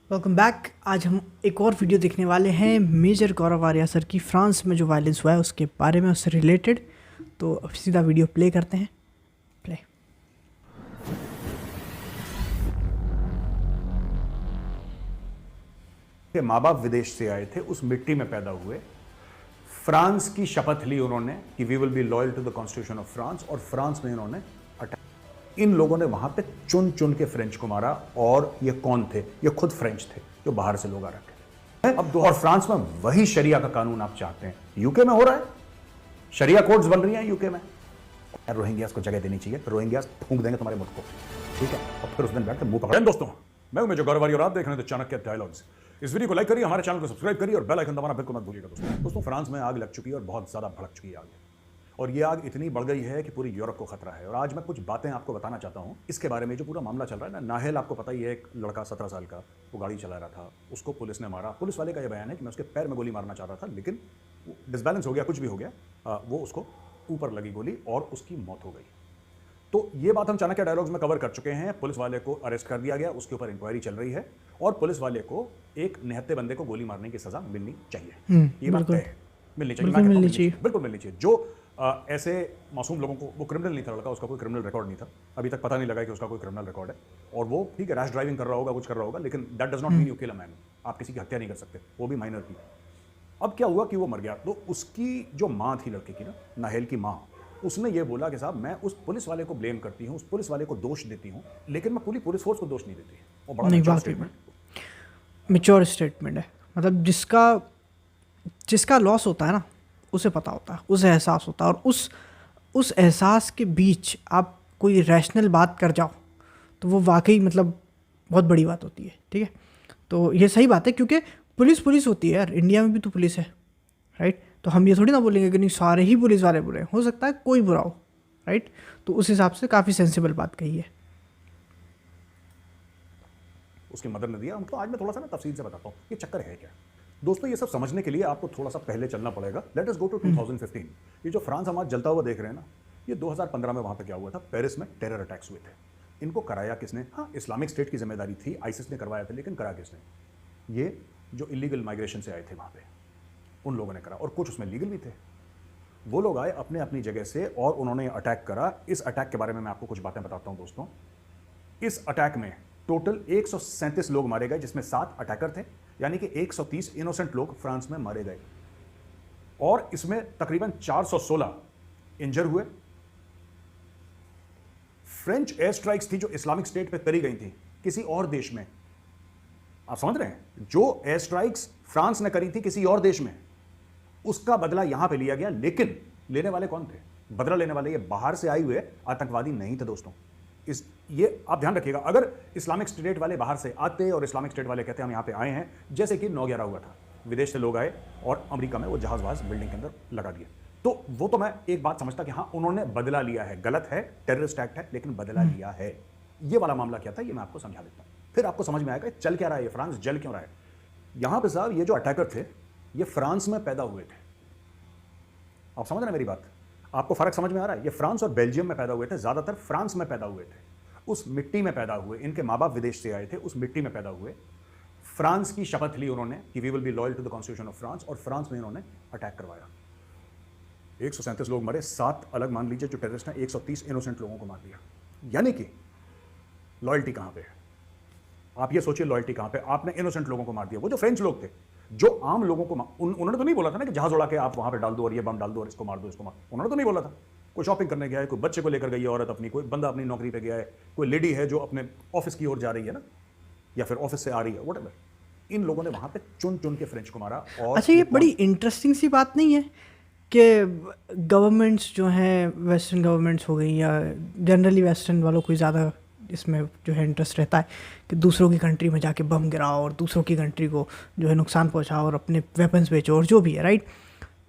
Welcome back. आज हम एक और वीडियो देखने वाले हैं मेजर गौरव आर्या सर की फ्रांस में जो वायलेंस हुआ है उसके बारे में, उससे रिलेटेड। तो अब सीधा वीडियो प्ले करते हैं। प्ले। के माँ बाप विदेश से आए थे, उस मिट्टी में पैदा हुए, फ्रांस की शपथ ली उन्होंने कि we will be loyal to the constitution of France, और फ्रांस में इन्होंने अटैक। इन लोगों ने वहां पे चुन चुन के फ्रेंच को मारा। और ये कौन थे? ये खुद फ्रेंच थे, जो बाहर से लोग आ रखे। अब और फ्रांस में वही शरिया का कानून आप चाहते हैं। यूके में हो रहा है, शरिया कोड्स बन रही हैं यूके में। रोहिंग्यास को जगह देनी चाहिए, तो रोहिंग्यास फूंक देंगे तुम्हारे मुल्क को, ठीक है? और फिर उस दिन बैठ के मुंह पकड़े। दोस्तों, मैं हूं मेजर गौरव आर्या और आप देख रहे हैं चाणक्य डायलॉग्स। इस वीडियो को लाइक करिए, हमारे चैनल को सब्सक्राइब करिए और बेल आइकन दबाना बिल्कुल मत भूलिएगा। दोस्तों, फ्रांस में आग लग चुकी है और बहुत ज्यादा भड़क चुकी है आग, और ये आग इतनी बढ़ गई है कि पूरी यूरोप को खतरा है। और आज मैं कुछ बातें आपको बताना चाहता हूं इसके बारे में। जो पूरा मामला चल रहा है ना, नाहेल आपको पता ही है, एक लड़का 17 साल का, वो गाड़ी चला रहा था, उसको पुलिस ने मारा। पुलिस वाले का यह बयान है कि मैं उसके पैर में गोली मारना चाह रहा था, लेकिन डिसबैलेंस हो गया, कुछ भी हो गया, वो उसको ऊपर लगी गोली और उसकी मौत हो गई। तो ये बात हम चाणक्य डायलॉग्स में कवर कर चुके हैं। पुलिस वाले को अरेस्ट कर दिया गया, उसके ऊपर इंक्वायरी चल रही है, और पुलिस वाले को एक निहत्थे बंदे को गोली मारने की सजा मिलनी चाहिए। ये बात है, मिलनी चाहिए, बिल्कुल मिलनी चाहिए। जो ऐसे मासूम लोगों को, वो क्रिमिनल नहीं था लड़का, उसका कोई क्रिमिनल रिकॉर्ड नहीं था, अभी तक पता नहीं लगा कि उसका कोई क्रिमिनल रिकॉर्ड है, और वो ठीक है रैश ड्राइविंग कर रहा होगा, कुछ कर रहा होगा, लेकिन that does not mean you kill a man. आप किसी की हत्या नहीं कर सकते, वो भी माइनर की। अब क्या हुआ कि वो मर गया, तो उसकी जो माँ थी लड़के की ना, नाहेल की माँ, उसने ये बोला कि साहब मैं उस पुलिस वाले को ब्लेम करती हूँ, उस पुलिस वाले को दोष देती हूँ, लेकिन मैं पूरी पुलिस फोर्स को दोष नहीं देती। वो बड़ा मैच्योर स्टेटमेंट है। मतलब जिसका लॉस होता है ना, उसे पता होता है, उसे एहसास होता है, और उस एहसास के बीच आप कोई रैशनल बात कर जाओ तो वो वाकई मतलब बहुत बड़ी बात होती है। ठीक है, तो ये सही बात है, क्योंकि पुलिस होती है यार, इंडिया में भी तो पुलिस है, राइट? तो हम ये थोड़ी ना बोलेंगे कि नहीं सारे ही पुलिस वाले बुरे हैं, हो सकता है कोई बुरा हो, राइट? तो उस हिसाब से काफ़ी सेंसिबल बात कही है। उसकी मदद ने दिया। तो आज मैं थोड़ा सा ना तफसील से बताता हूँ ये चक्कर है क्या। दोस्तों, ये सब समझने के लिए आपको थोड़ा सा पहले चलना पड़ेगा। Let us go to 2015। ये जो फ्रांस हम आज जलता हुआ देख रहे हैं ना, ये 2015 में वहाँ पे क्या हुआ था, पेरिस में टेरर अटैक्स हुए थे। इनको कराया किसने? हाँ, इस्लामिक स्टेट की जिम्मेदारी थी, आईसिस ने करवाया था, लेकिन करा किसने? ये जो इलीगल माइग्रेशन से आए थे वहाँ पे, उन लोगों ने करा, और कुछ उसमें लीगल भी थे। वो लोग आए अपने अपनी जगह से और उन्होंने अटैक करा। इस अटैक के बारे में मैं आपको कुछ बातें बताता हूँ दोस्तों। इस अटैक में टोटल 137 लोग मारे गए, जिसमें 7 अटैकर थे, यानी कि 130 इनोसेंट लोग फ्रांस में मारे गए, और इसमें तकरीबन 416 इंजर हुए। फ्रेंच एयर स्ट्राइक्स थी जो इस्लामिक स्टेट पे करी गई थी किसी और देश में। आप समझ रहे हैं? जो एयर स्ट्राइक्स फ्रांस ने करी थी किसी और देश में, उसका बदला यहां पे लिया गया। लेकिन लेने वाले कौन थे? बदला लेने वाले ये बाहर से आए हुए आतंकवादी नहीं थे दोस्तों। ये आप ध्यान रखिएगा। अगर इस्लामिक स्टेट वाले बाहर से आते और इस्लामिक स्टेट वाले कहते हम यहां पे आए हैं, जैसे कि 9/11 हुआ था, विदेश से लोग आए और अमेरिका में वो जहाज बिल्डिंग के अंदर लगा दिए, तो वो तो मैं एक बात समझता कि हाँ उन्होंने बदला लिया है। गलत है, टेररिस्ट एक्ट है, लेकिन बदला लिया है। ये वाला मामला क्या था, ये मैं आपको समझा देता हूं, फिर आपको समझ में आएगा चल क्या रहा है, ये फ्रांस जल क्यों रहा है। यहां पर साहब ये जो अटैकर थे, ये फ्रांस में पैदा हुए थे। आप समझ रहे हैं मेरी बात? आपको फर्क समझ में आ रहा है? ये फ्रांस और बेल्जियम में पैदा हुए थे, ज्यादातर फ्रांस में पैदा हुए थे, उस मिट्टी में पैदा हुए। इनके माँ बाप विदेश से आए थे, उस मिट्टी में पैदा हुए। फ्रांस की शपथ ली उन्होंने कि we will be loyal to the constitution of France, और फ्रांस में इन्होंने अटैक करवाया। 137 लोग मरे, 7 अलग मान लीजिए जो टेररिस्ट हैं, 130 इनोसेंट लोगों को मार दिया। यानी कि लॉयल्टी कहां पे है? आप ये सोचिए, लॉयल्टी कहां पे? आपने इनोसेंट लोगों को मार दिया। वो जो फ्रेंच लोग थे, जो आम लोगों को उन्होंने तो नहीं बोला था ना कि जहाज उड़ा के आप वहां पे डाल दो और ये बम डाल दो और इसको मार दो, इसको मार। उन्होंने तो नहीं बोला था। कोई शॉपिंग करने गया है, कोई बच्चे को लेकर गई है औरत अपनी, कोई बंदा अपनी नौकरी पे गया है, कोई लेडी है जो अपने ऑफिस की ओर जा रही है ना, या फिर ऑफिस से आ रही है, व्हाटएवर। इन लोगों ने वहां पे चुन चुन के फ्रेंच को मारा। और अच्छा, ये बड़ी इंटरेस्टिंग सी बात नहीं है कि गवर्नमेंट्स जो हैं, वेस्टर्न गवर्नमेंट्स हो गई, या जनरली वेस्टर्न वालों को ज़्यादा इसमें जो है इंटरेस्ट रहता है कि दूसरों की कंट्री में जाके बम गिराओ और दूसरों की कंट्री को जो है नुकसान पहुंचाओ और अपने वेपन्स बेचो और जो भी है, राइट?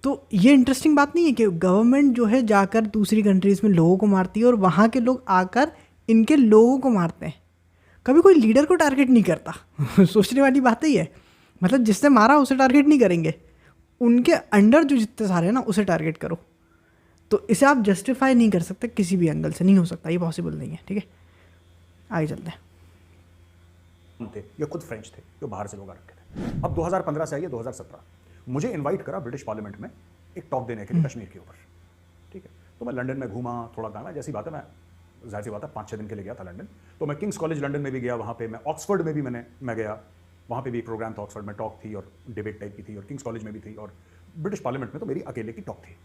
तो ये इंटरेस्टिंग बात नहीं है कि गवर्नमेंट जो है जाकर दूसरी कंट्रीज़ में लोगों को मारती है और वहाँ के लोग आकर इनके लोगों को मारते हैं। कभी कोई लीडर को टारगेट नहीं करता। सोचने वाली बात ही है। मतलब जिसने मारा उसे टारगेट नहीं करेंगे, उनके अंडर जो जितने सारे हैं ना उसे टारगेट करो। तो इसे आप जस्टिफाई नहीं कर सकते किसी भी एंगल से, नहीं हो सकता, ये पॉसिबल नहीं है। ठीक है, आगे चलते हैं। थे, ये खुद फ्रेंच थे, जो बाहर से लोग आ रखे थे। अब 2015 से आइए 2017, मुझे इनवाइट करा ब्रिटिश पार्लियामेंट में एक टॉक देने के लिए कश्मीर के ऊपर, ठीक है। तो मैं लंदन में घूमा, थोड़ा काम है, जैसी बात है, मैं जाहिर सी बात है 5-6 दिन के लिए गया था लंदन। तो मैं किंग्स कॉलेज लंदन में भी गया, वहाँ पे मैं ऑक्सफोर्ड में भी मैं गया, वहाँ पे भी एक प्रोग्राम था, ऑक्सफोर्ड में टॉक थी और डिबेट टाइप की थी, और किंग्स कॉलेज में भी थी, और ब्रिटिश पार्लियामेंट में तो मेरी अकेले की टॉक थी।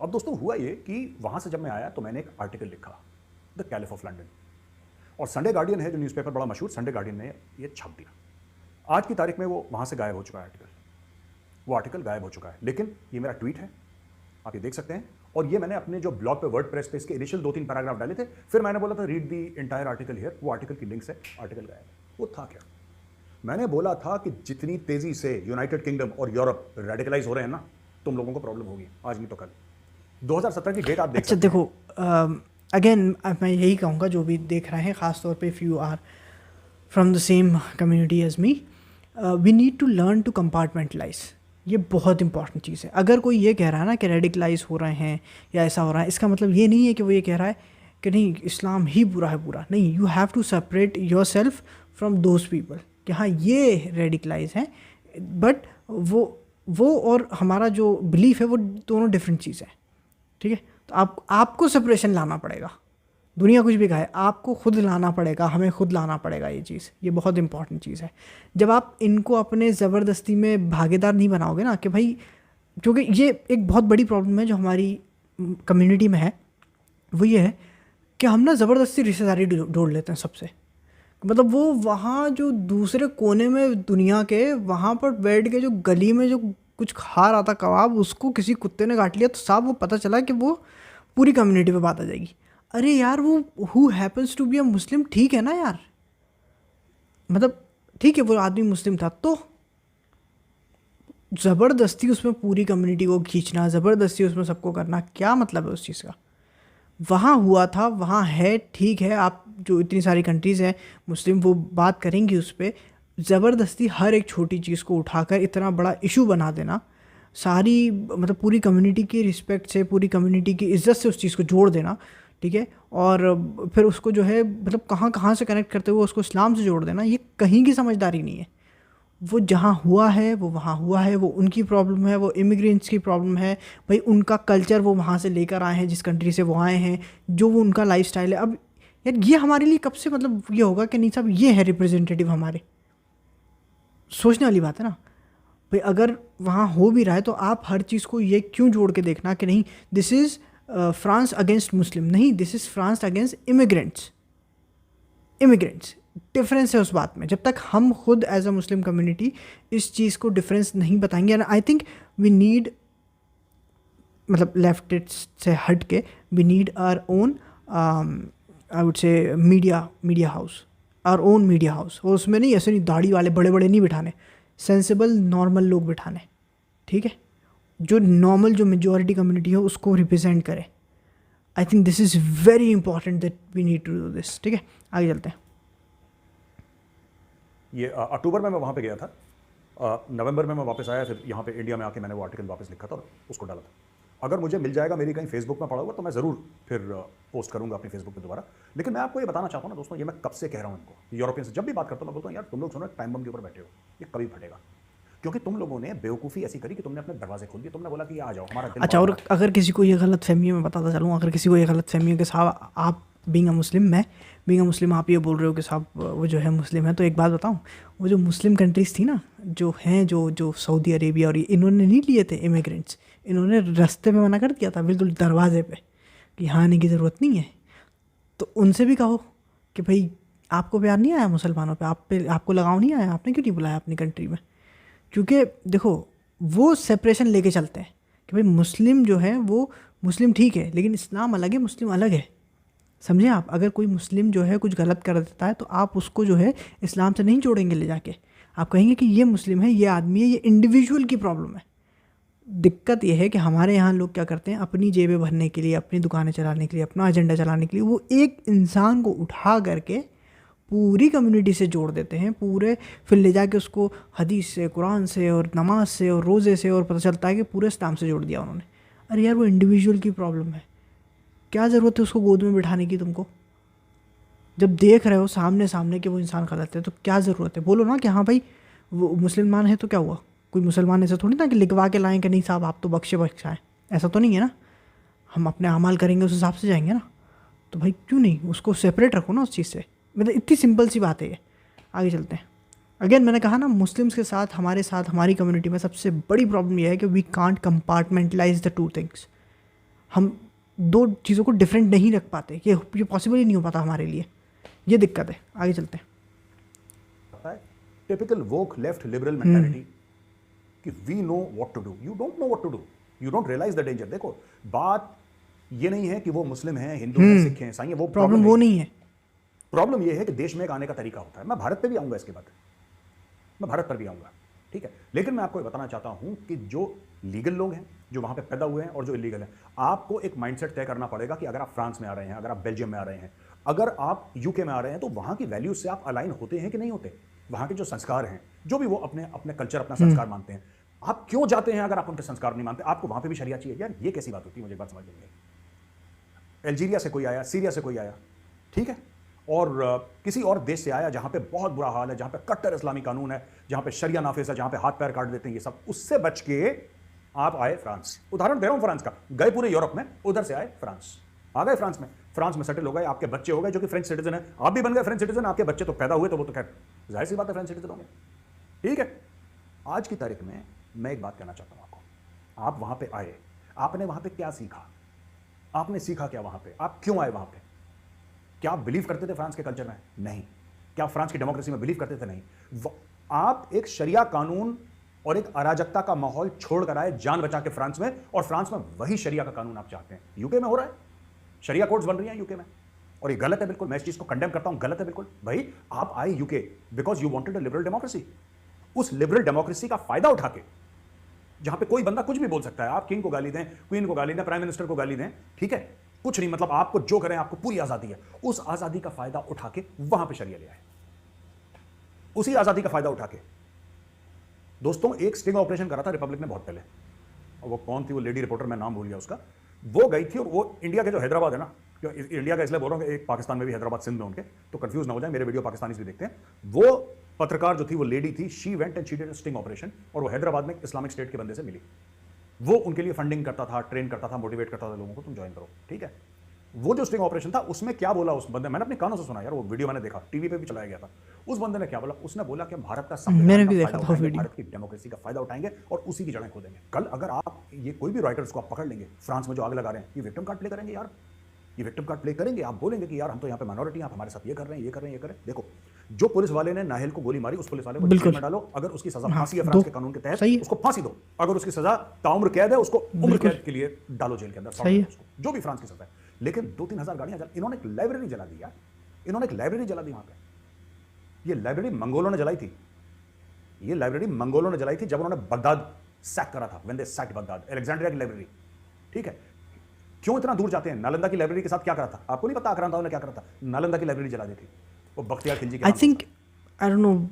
अब दोस्तों हुआ ये कि वहाँ से जब मैं आया तो मैंने एक आर्टिकल लिखा, द कैलिफ ऑफ लंदन, और संडे गार्डियन है जो न्यूज़पेपर बड़ा मशहूर, संडे गार्डियन ने ये छाप दिया। आज की तारीख में वो वहाँ से गायब हो चुका है आर्टिकल, वो आर्टिकल गायब हो चुका है। लेकिन ये मेरा ट्वीट है, आप ये देख सकते हैं, और ये मैंने अपने जो ब्लॉग पे वर्डप्रेस पे इसके इनिशियल 2-3 पैराग्राफ डाले थे, फिर मैंने बोला था read the entire article here, वो आर्टिकल की लिंक्स है, आर्टिकल गायब है। वो था क्या? मैंने बोला था कि जितनी तेजी से यूनाइटेड किंगडम और यूरोप रेडिकलाइज हो रहे हैं ना, तुम लोगों को प्रॉब्लम होगी, आज नहीं तो कल। 2017 की डेट आप देख अच्छा सकते देखो, अगेन मैं यही कहूँगा जो भी देख रहे हैं, ख़ास तौर पे if you are from the same community as me, we need to learn to compartmentalise. ये बहुत इंपॉर्टेंट चीज़ है। अगर कोई ये कह रहा है ना कि रेडिकलाइज हो रहे हैं या ऐसा हो रहा है, इसका मतलब ये नहीं है कि वो ये कह रहा है कि नहीं इस्लाम ही बुरा है पूरा। नहीं, you have to separate yourself from those people कि हाँ ये रेडिकलाइज हैं, बट वो और हमारा जो बिलीफ है वो दोनों डिफरेंट चीज़ है, ठीक है। तो आपको सेपरेशन लाना पड़ेगा, दुनिया कुछ भी कहे, आपको खुद लाना पड़ेगा, हमें खुद लाना पड़ेगा ये चीज़। ये बहुत इंपॉर्टेंट चीज़ है। जब आप इनको अपने ज़बरदस्ती में भागीदार नहीं बनाओगे ना कि भाई, क्योंकि ये एक बहुत बड़ी प्रॉब्लम है जो हमारी कम्युनिटी में है, वो ये है कि हम ना ज़बरदस्ती रिश्तेदारी जोड़ लेते हैं सबसे। मतलब वो वहाँ जो दूसरे कोने में दुनिया के, वहाँ पर बैठ के जो गली में जो कुछ खा रहा था कबाब, उसको किसी कुत्ते ने काट लिया तो साहब वो पता चला कि वो पूरी कम्युनिटी पे बात आ जाएगी। अरे यार, वो who happens to be a Muslim, ठीक है ना यार, मतलब ठीक है वो आदमी मुस्लिम था, तो ज़बरदस्ती उसमें पूरी कम्युनिटी को खींचना, ज़बरदस्ती उसमें सबको करना, क्या मतलब है उस चीज़ का? वहाँ हुआ था, वहाँ है, ठीक है। आप जो इतनी सारी कंट्रीज़ हैं मुस्लिम, वो बात करेंगी उस पर। ज़बरदस्ती हर एक छोटी चीज़ को उठाकर इतना बड़ा इशू बना देना, सारी मतलब पूरी कम्युनिटी की रिस्पेक्ट से, पूरी कम्युनिटी की इज़्ज़त से उस चीज़ को जोड़ देना, ठीक है। और फिर उसको जो है मतलब कहाँ कहाँ से कनेक्ट करते हुए उसको इस्लाम से जोड़ देना, ये कहीं की समझदारी नहीं है। वो जहाँ हुआ है वो वहाँ हुआ है, वो उनकी प्रॉब्लम है, वो इमिग्रेंट्स की प्रॉब्लम है भाई, उनका कल्चर वो वहाँ से लेकर आए हैं, जिस कंट्री से वो आए हैं, जो वो उनका लाइफस्टाइल है। अब यार ये हमारे लिए कब से मतलब ये होगा कि नहीं साहब ये है रिप्रेजेंटेटिव हमारे, सोचने वाली बात है ना भाई। अगर वहाँ हो भी रहा है तो आप हर चीज़ को ये क्यों जोड़ के देखना कि नहीं this is France against Muslim, नहीं, this is France against immigrants. Difference है उस बात में। जब तक हम खुद एज अ मुस्लिम कम्युनिटी इस चीज़ को डिफरेंस नहीं बताएंगे, and I think we need, मतलब लेफ्टिस्ट से हट के, we need our own, I would say media house, our own media house. और उसमें नहीं ऐसे नहीं दाढ़ी वाले बड़े बड़े नहीं बिठाने, सेंसिबल नॉर्मल लोग बिठाने, ठीक है, जो नॉर्मल जो मेजॉरिटी कम्युनिटी है उसको रिप्रेजेंट करे। I think this is very important that we need to do this, ठीक है। आगे चलते हैं। ये अक्टूबर में मैं वहाँ पे गया था, नवंबर में मैं वापस आया, फिर यहाँ पे इंडिया में आके मैंने वो आर्टिकल वापस लिखा था और उसको डाला था। अगर मुझे मिल जाएगा, मेरी कहीं फेसबुक में पड़ा हुआ, तो मैं ज़रूर फिर पोस्ट करूँगा अपनी फेसबुक पे दोबारा। लेकिन मैं आपको ये बताना चाहता हूँ ना दोस्तों, ये मैं कब से कह रहा हूँ इनको, यूरोपियन से जब भी बात करता हूँ मैं बोलता हूँ यार तुम लोग सुनो टाइम बम के ऊपर बैठे हो, ये कभी फटेगा, क्योंकि तुम लोगों ने बेवकूफ़ी ऐसी करी कि तुमने अपने दरवाजे खोल दिए, तुमने बोला कि आ जाओ हमारा दिल। अच्छा, और अगर किसी को ये गलत फहमी है, मैं बताता चलूँ, अगर किसी को ये गलत फहमी है कि साहब आप बीइंग अ मुस्लिम, मैं बीइंग अ मुस्लिम आप ये बोल रहे हो कि साहब वो जो है मुस्लिम है, तो एक बात बताऊँ, वो जो मुस्लिम कंट्रीज़ थी ना, जो हैं जो सऊदी अरेबिया और इन्होंने नहीं लिए थे इमिग्रेंट्स, इन्होंने रास्ते में मना कर दिया था, बिल्कुल दरवाजे पे, कि यहाँ आने की ज़रूरत नहीं है। तो उनसे भी कहो कि भाई आपको प्यार नहीं आया मुसलमानों पे आपको लगाव नहीं आया, आपने क्यों नहीं बुलाया अपनी कंट्री में? क्योंकि देखो वो सेपरेशन लेके चलते हैं कि भाई मुस्लिम जो है वो मुस्लिम ठीक है, लेकिन इस्लाम अलग है, मुस्लिम अलग है। समझे आप? अगर कोई मुस्लिम जो है कुछ गलत कर देता है तो आप उसको जो है इस्लाम से नहीं जोड़ेंगे ले जाके, आप कहेंगे कि ये मुस्लिम है, ये आदमी है, ये इंडिविजुअल की प्रॉब्लम है। दिक्कत ये है कि हमारे यहाँ लोग क्या करते हैं, अपनी जेबें भरने के लिए, अपनी दुकानें चलाने के लिए, अपना एजेंडा चलाने के लिए, वो एक इंसान को उठा करके पूरी कम्युनिटी से जोड़ देते हैं, पूरे, फिर ले जाके उसको हदीस से, कुरान से और नमाज से और रोज़े से, और पता चलता है कि पूरे इस्लाम से जोड़ दिया उन्होंने। अरे यार वो इंडिविजुअल की प्रॉब्लम है, क्या ज़रूरत है उसको गोद में बिठाने की तुमको? जब देख रहे हो सामने सामने कि वो इंसान गलत है तो क्या ज़रूरत है, बोलो ना कि हाँ भाई वो मुसलमान है तो क्या हुआ, कोई मुसलमान ऐसा थोड़ी ना कि लिखवा के लाएं कि नहीं साहब आप तो बख्शाएं, ऐसा तो नहीं है ना, हम अपने अमाल करेंगे उस हिसाब से जाएंगे ना, तो भाई क्यों नहीं उसको सेपरेट रखो ना उस चीज़ से, मतलब इतनी सिंपल सी बात है ये। आगे चलते हैं। अगेन मैंने कहा ना, मुस्लिम्स के साथ हमारी कम्युनिटी में सबसे बड़ी प्रॉब्लम यह है कि we can't compartmentalise the two things. हम दो चीज़ों को डिफरेंट नहीं रख पाते, ये पॉसिबल ही नहीं हो पाता हमारे लिए, ये दिक्कत है। आगे चलते हैं। Typical woke left liberal mentality कि we know what to do, you don't know what to do, you don't realise the danger. देखो बात ये नहीं है कि वो मुस्लिम हैं, हिंदू हैं, सिख हैं, ईसाई हैं, वो प्रॉब्लम वो नहीं है। प्रॉब्लम ये है कि देश में एक आने का तरीका होता है। मैं भारत पे भी आऊंगा, इसके बाद मैं भारत पर भी आऊंगा, ठीक है, लेकिन मैं आपको ये बताना चाहता हूं कि जो लीगल लोग हैं, जो वहां पे पैदा हुए हैं, और जो इलीगल हैं, आपको एक माइंडसेट तय करना पड़ेगा कि अगर आप फ्रांस में आ रहे हैं, अगर आप बेल्जियम में आ रहे हैं, अगर आप यूके में आ रहे हैं, तो वहां की वैल्यूज से आप अलाइन होते हैं कि नहीं होते। वहां के जो संस्कार हैं, जो भी वो अपने अपने कल्चर, अपना संस्कार मानते हैं, आप क्यों जाते हैं अगर आप उनके संस्कार नहीं मानते? आपको वहां पे भी शरिया चाहिए? यार ये कैसी बात होती है, मुझे एक बात समझ नहीं आई। अल्जीरिया से कोई आया, सीरिया से कोई आया, ठीक है, और किसी और देश से आया जहां पे बहुत बुरा हाल है, जहां पे कट्टर इस्लामी कानून है, जहां पे शरिया नाफिज है, जहां पे हाथ पैर काट देते हैं, ये सब, उससे बच के आप आए फ्रांस। उदाहरण दे रहा हूं फ्रांस का, गए पूरे यूरोप में, उधर से आए फ्रांस, आ गए फ्रांस में सेटल हो गए, आपके बच्चे हो गए जो कि फ्रेंच सिटीजन है, आप भी बन गए फ्रेंच सिटीजन, आपके बच्चे तो पैदा हुए तो वो तो खैर जाहिर सी बात है फ्रेंच सिटीजन होंगे, ठीक है। आज की तारीख में मैं एक बात कहना चाहता हूं आपको, आप वहां पे आए, आपने वहां पे क्या सीखा? आपने सीखा क्या वहां पे? आप क्यों आए वहां पे? क्या आप बिलीव करते थे फ्रांस के कल्चर में? नहीं। क्या आप फ्रांस की डेमोक्रेसी में बिलीव करते थे? नहीं। आप एक शरिया कानून और एक अराजकता का माहौल छोड़कर आए जान बचा के फ्रांस में, और फ्रांस में वही शरिया का कानून आप चाहते हैं। यूके में हो रहा है, शरिया कोर्ट्स बन रही हैं यूके में, और ये गलत है बिल्कुल, मैं इस चीज को कंडेम करता हूं, गलत है बिल्कुल। भाई आप आए UK because you wanted a liberal democracy, उस लिबरल डेमोक्रेसी का फायदा उठा के, जहां पे कोई बंदा कुछ भी बोल सकता है, आप किंग को गाली दें, क्वीन को गाली दें, प्राइम मिनिस्टर को गाली दें, ठीक है, कुछ नहीं, मतलब आपको जो करें, आपको पूरी आजादी है, उस आजादी का फायदा उठा के वहां पे शरिया ले आए, उसी आजादी का फायदा उठा के। दोस्तों एक स्टिंग ऑपरेशन करा था रिपब्लिक ने बहुत पहले, और वो कौन थी वो लेडी रिपोर्टर, मैं नाम भूल गया उसका, वो गई थी, और वो इंडिया के जो हैदराबाद है ना, इंडिया का इसलिए बोल रहा हूं कि एक पाकिस्तान में भी हैदराबाद सिंध में उनके, तो कंफ्यूज ना हो जाए, मेरे वीडियो पाकिस्तानी भी देखते हैं। वो पत्रकार जो थी, वो लेडी थी, she went and she did a sting operation, और वो हैदराबाद में इस्लामिक स्टेट के बंदे से मिली, वो उनके लिए फंडिंग करता था, ट्रेन करता था, मोटिवेट करता था लोगों को, तुम ज्वाइन करो, ठीक है। वो जो स्टिंग ऑपरेशन था, उसमें क्या बोला उस बंदे, मैंने अपने कानों से सुना यार, वो वीडियो मैंने देखा, टीवी पे भी चलाया गया था। उस बंदे ने क्या बोला? उसने बोला कि भारत का मैंने भी देखा था वीडियो, भारत की डेमोक्रेसी का फायदा उठाएंगे और उसी की जड़ें खोदेंगे। कल अगर आप ये कोई भी राइटर्स को आप पकड़ लेंगे फ्रांस में जो आग लगा रहे हैं, ये विक्टिम कार्ड प्ले करेंगे यार, ये विक्टिम कार्ड प्ले करेंगे। आप बोलेंगे कि यार हम तो यहाँ पे माइनॉरिटी हैं, आप हमारे साथ ये कर रहे हैं, ये कर रहे हैं, ये करें। देखो जो पुलिस वाले ने नाहिल को गोली मारी, उस पुलिस वाले को जेल में डालो, अगर उसकी सजा फांसी है फ्रांस के कानून के तहत, उसको फांसी दो, अगर उसकी सजा ताउम्र कैद है, उसको उम्र कैद के लिए डालो जेल के अंदर, जो भी फ्रांस की सजा है। लेकिन 2-3 हज़ार गाड़ियां जला, इन्होंने एक लाइब्रेरी जला दी यार, इन्होंने एक लाइब्रेरी जला दी वहां पे। ये लाइब्रेरी मंगोलों ने जलाई थी, ये लाइब्रेरी मंगोलों ने जलाई थी जब उन्होंने बगदाद सैक करा था, when they sacked Baghdad, Alexandria की लाइब्रेरी, ठीक है। क्यों इतना दूर जाते हैं? नालंदा की लाइब्रेरी के साथ क्या करा था आपको नहीं पता? आक्रांताओं ने क्या करा था? नालंदा की लाइब्रेरी जला दी थी, वो बख्तियार खिलजी के। I think, I don't know,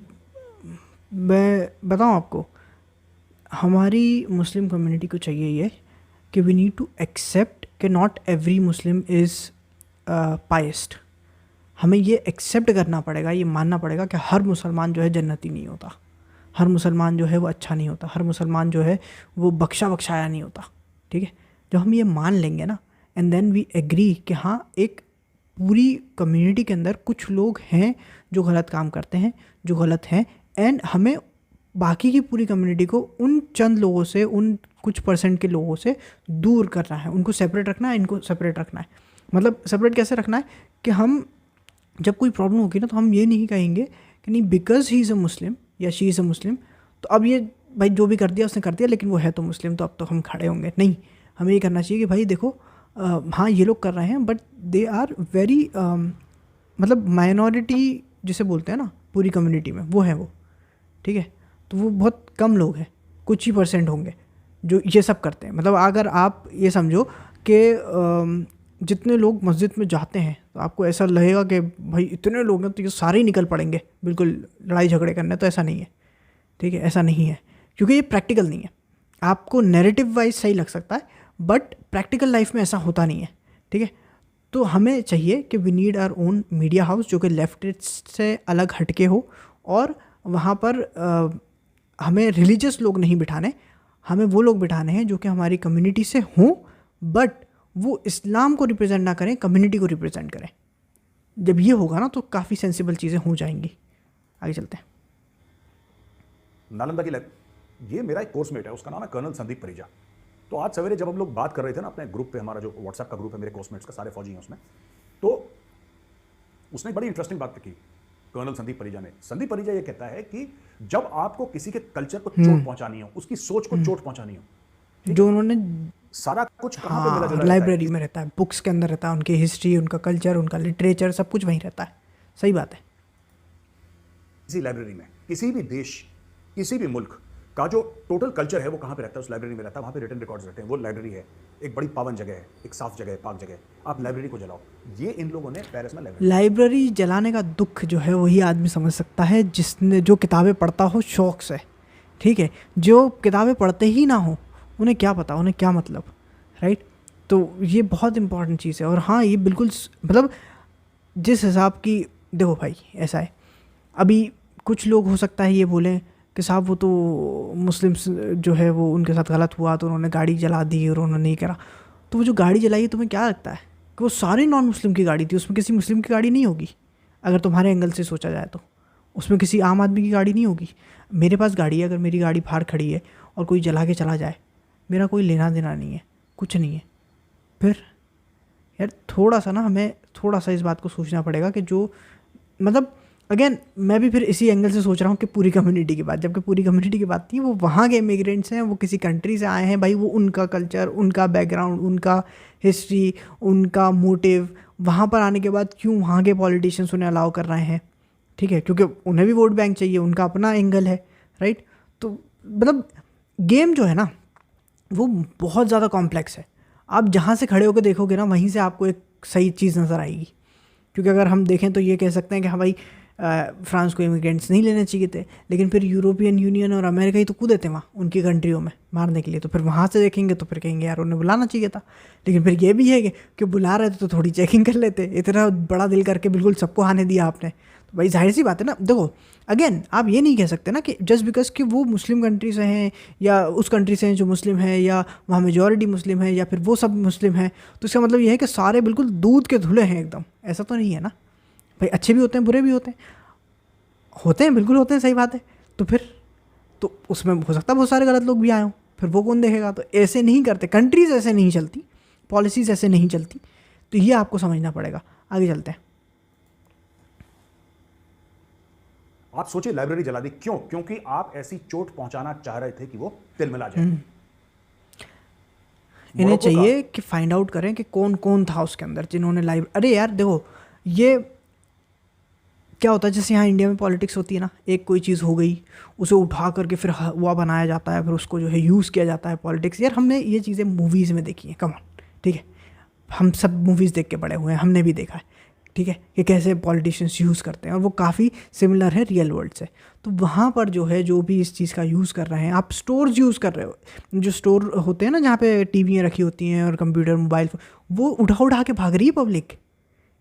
मैं बताऊं आपको, हमारी मुस्लिम कम्युनिटी को चाहिए ये कि वी नीड टू एक्सेप्ट कि नॉट एवरी मुस्लिम इज़ पायस्ट। हमें ये एक्सेप्ट करना पड़ेगा, ये मानना पड़ेगा कि हर मुसलमान जो है जन्नती नहीं होता, हर मुसलमान जो है वो अच्छा नहीं होता, हर मुसलमान जो है वो बख्शाया नहीं होता, ठीक है। जब हम ये मान लेंगे ना, एंड देन वी एग्री कि हाँ एक पूरी कम्युनिटी के अंदर कुछ लोग हैं जो गलत काम करते हैं, जो गलत हैं, एंड हमें बाकी की पूरी कम्युनिटी को उन चंद लोगों से, उन कुछ परसेंट के लोगों से दूर करना है, उनको सेपरेट रखना है, इनको सेपरेट रखना है। मतलब सेपरेट कैसे रखना है कि हम जब कोई प्रॉब्लम होगी ना, तो हम ये नहीं कहेंगे कि नहीं बिकॉज ही इज़ अ मुस्लिम या शी इज़ अ मुस्लिम, तो अब ये भाई जो भी कर दिया उसने कर दिया, लेकिन वो है तो मुस्लिम, तो अब तो हम खड़े होंगे। नहीं, हमें ये करना चाहिए कि भाई देखो, हाँ ये लोग कर रहे हैं, बट दे आर वेरी, मतलब माइनॉरिटी जिसे बोलते हैं ना पूरी कम्युनिटी में, वो है वो, ठीक है। तो वो बहुत कम लोग हैं, कुछ ही परसेंट होंगे जो ये सब करते हैं। मतलब अगर आप ये समझो कि जितने लोग मस्जिद में जाते हैं, तो आपको ऐसा लगेगा कि भाई इतने लोग हैं तो ये सारे ही निकल पड़ेंगे बिल्कुल लड़ाई झगड़े करने, तो ऐसा नहीं है, ठीक है, ऐसा नहीं है, क्योंकि ये प्रैक्टिकल नहीं है। आपको नैरेटिव वाइज सही लग सकता है, बट प्रैक्टिकल लाइफ में ऐसा होता नहीं है, ठीक है। तो हमें चाहिए कि we need our own media house जो कि लेफ्टिस्ट से अलग हटके हो, और वहाँ पर हमें रिलीजियस लोग नहीं बिठाने, हमें वो लोग बिठाने हैं जो कि हमारी कम्युनिटी से हों, बट वो इस्लाम को रिप्रेजेंट ना करें, कम्युनिटी को रिप्रेजेंट करें। जब ये होगा ना तो काफ़ी सेंसिबल चीज़ें हो जाएंगी। आगे चलते हैं। नालंदा की ये मेरा एक कोर्समेट है, उसका नाम है कर्नल संदीप परिजा। तो आज सवेरे जब हम लोग बात कर रहे थे ना अपने ग्रुप पे, हमारा जो व्हाट्सएप का ग्रुप है मेरे कोर्समेट्स का, सारे फौजी हैं उसमें, तो उसने बड़ी इंटरेस्टिंग बात की कर्नल संदीप परिजा ने। संदीप परिजा ये कहता है कि जब आपको किसी के कल्चर को चोट पहुंचानी हो, उसकी सोच को चोट पहुंचानी हो, जो उन्होंने सारा कुछ कहां पे मिला जुला लाइब्रेरी में रहता है, बुक्स के अंदर रहता है, उनकी हिस्ट्री, उनका कल्चर, उनका लिटरेचर, सब कुछ वहीं रहता है। सही बात है। किसी लाइब्रेरी में किसी भी देश, किसी भी मुल्क का जो टोटल कल्चर है वो कहां पे रहता है, उस लाइब्रेरी में रहता है। वहां पे रिटन रिकॉर्ड्स रहते हैं। वो लाइब्रेरी है, एक बड़ी पावन जगह है, एक साफ जगह है, पाक जगह है। आप लाइब्रेरी को जलाओ, ये इन लोगों ने पेरिस में लाइब्रेरी जलाने का दुख जो है वही आदमी समझ सकता है जिसने, जो किताबें पढ़ता हो शौक से, ठीक है। जो किताबें पढ़ते ही ना हो, उन्हें क्या पता, उन्हें क्या मतलब, राइट। तो ये बहुत इंपॉर्टेंट चीज़ है। और हाँ, ये बिल्कुल मतलब जिस हिसाब की, देखो भाई ऐसा है, अभी कुछ लोग हो सकता है ये बोलें कि साहब वो तो मुस्लिम्स जो है वो उनके साथ गलत हुआ तो उन्होंने गाड़ी जला दी और उन्होंने नहीं करा। तो वो जो गाड़ी जलाई है, तुम्हें क्या लगता है कि वो सारी नॉन मुस्लिम की गाड़ी थी, उसमें किसी मुस्लिम की गाड़ी नहीं होगी? अगर तुम्हारे एंगल से सोचा जाए तो उसमें किसी आम आदमी की गाड़ी नहीं होगी। मेरे पास गाड़ी है, अगर मेरी गाड़ी बाहर खड़ी है और कोई जला के चला जाए, मेरा कोई लेना देना नहीं है, कुछ नहीं है। फिर यार थोड़ा सा ना, हमें थोड़ा सा इस बात को सोचना पड़ेगा कि जो मतलब, अगेन मैं भी फिर इसी एंगल से सोच रहा हूँ कि पूरी कम्युनिटी की बात, जबकि पूरी कम्युनिटी की बात नहीं, वो वहाँ के इमिग्रेंट्स हैं, वो किसी कंट्री से आए हैं भाई, वो उनका कल्चर, उनका बैकग्राउंड, उनका हिस्ट्री, उनका मोटिव, वहाँ पर आने के बाद क्यों वहाँ के पॉलिटिशियंस उन्हें अलाउ कर रहे हैं, ठीक है, क्योंकि उन्हें भी वोट बैंक चाहिए, उनका अपना एंगल है, राइट। तो मतलब गेम जो है ना वो बहुत ज़्यादा कॉम्प्लेक्स है। आप जहाँ से खड़े होकर देखोगे ना, वहीं से आपको एक सही चीज़ नज़र आएगी। क्योंकि अगर हम देखें तो ये कह सकते हैं कि हाँ भाई, फ्रांस को इमिग्रेंट्स नहीं लेने चाहिए थे, लेकिन फिर यूरोपियन यूनियन और अमेरिका ही तो कूदे थे वहाँ उनकी कंट्रियों में मारने के लिए। तो फिर वहाँ से देखेंगे तो फिर कहेंगे यार उन्हें बुलाना चाहिए था। लेकिन फिर ये भी है कि बुला रहे थे तो थोड़ी चेकिंग कर लेते, इतना बड़ा दिल करके बिल्कुल सबको आने दिया आपने। तो भाई जाहिर सी बात है ना। देखो अगेन, आप ये नहीं कह सकते ना कि जस्ट बिकॉज कि वो मुस्लिम कंट्री से हैं या उस कंट्री से हैं जो मुस्लिम है, या वहाँ मेजॉरिटी मुस्लिम है, या फिर वो सब मुस्लिम हैं, तो इसका मतलब ये है कि सारे बिल्कुल दूध के धुले हैं एकदम। ऐसा तो नहीं है ना भाई, अच्छे भी होते हैं, बुरे भी होते हैं, बिल्कुल होते हैं, सही बात है। तो फिर तो उसमें हो सकता है बहुत सारे गलत लोग भी आए हों, फिर वो कौन देखेगा? तो ऐसे नहीं करते, कंट्रीज़ ऐसे नहीं चलती, पॉलिसीज़ ऐसे नहीं चलती। तो ये आपको समझना पड़ेगा। आगे चलते हैं। आप सोचिए, लाइब्रेरी जला दी, क्यों? क्योंकि आप ऐसी चोट पहुंचाना चाह रहे थे कि वो तिलमिला जाए। इन्हें चाहिए कि फाइंड आउट करें कि कौन कौन था उसके अंदर जिन्होंने अरे यार देखो, ये क्या होता है, जैसे यहाँ इंडिया में पॉलिटिक्स होती है ना, एक कोई चीज़ हो गई, उसे उठा करके फिर हुआ बनाया जाता है, फिर उसको जो है यूज़ किया जाता है पॉलिटिक्स। यार हमने ये चीज़ें मूवीज़ में देखी हैं, कम ऑन, ठीक है, हम सब मूवीज़ देख के बड़े हुए हैं, हमने भी देखा है, ठीक है, कि कैसे पॉलिटिशियंस यूज़ करते हैं, और वो काफ़ी सिमिलर है रियल वर्ल्ड से। तो वहाँ पर जो है, जो भी इस चीज़ का यूज़ कर रहे हैं, आप स्टोर्स यूज़ कर रहे हो, जो स्टोर होते हैं ना जहाँ पे टीवियाँ रखी होती हैं और कंप्यूटर, मोबाइल, वो उठा के भाग रही है पब्लिक।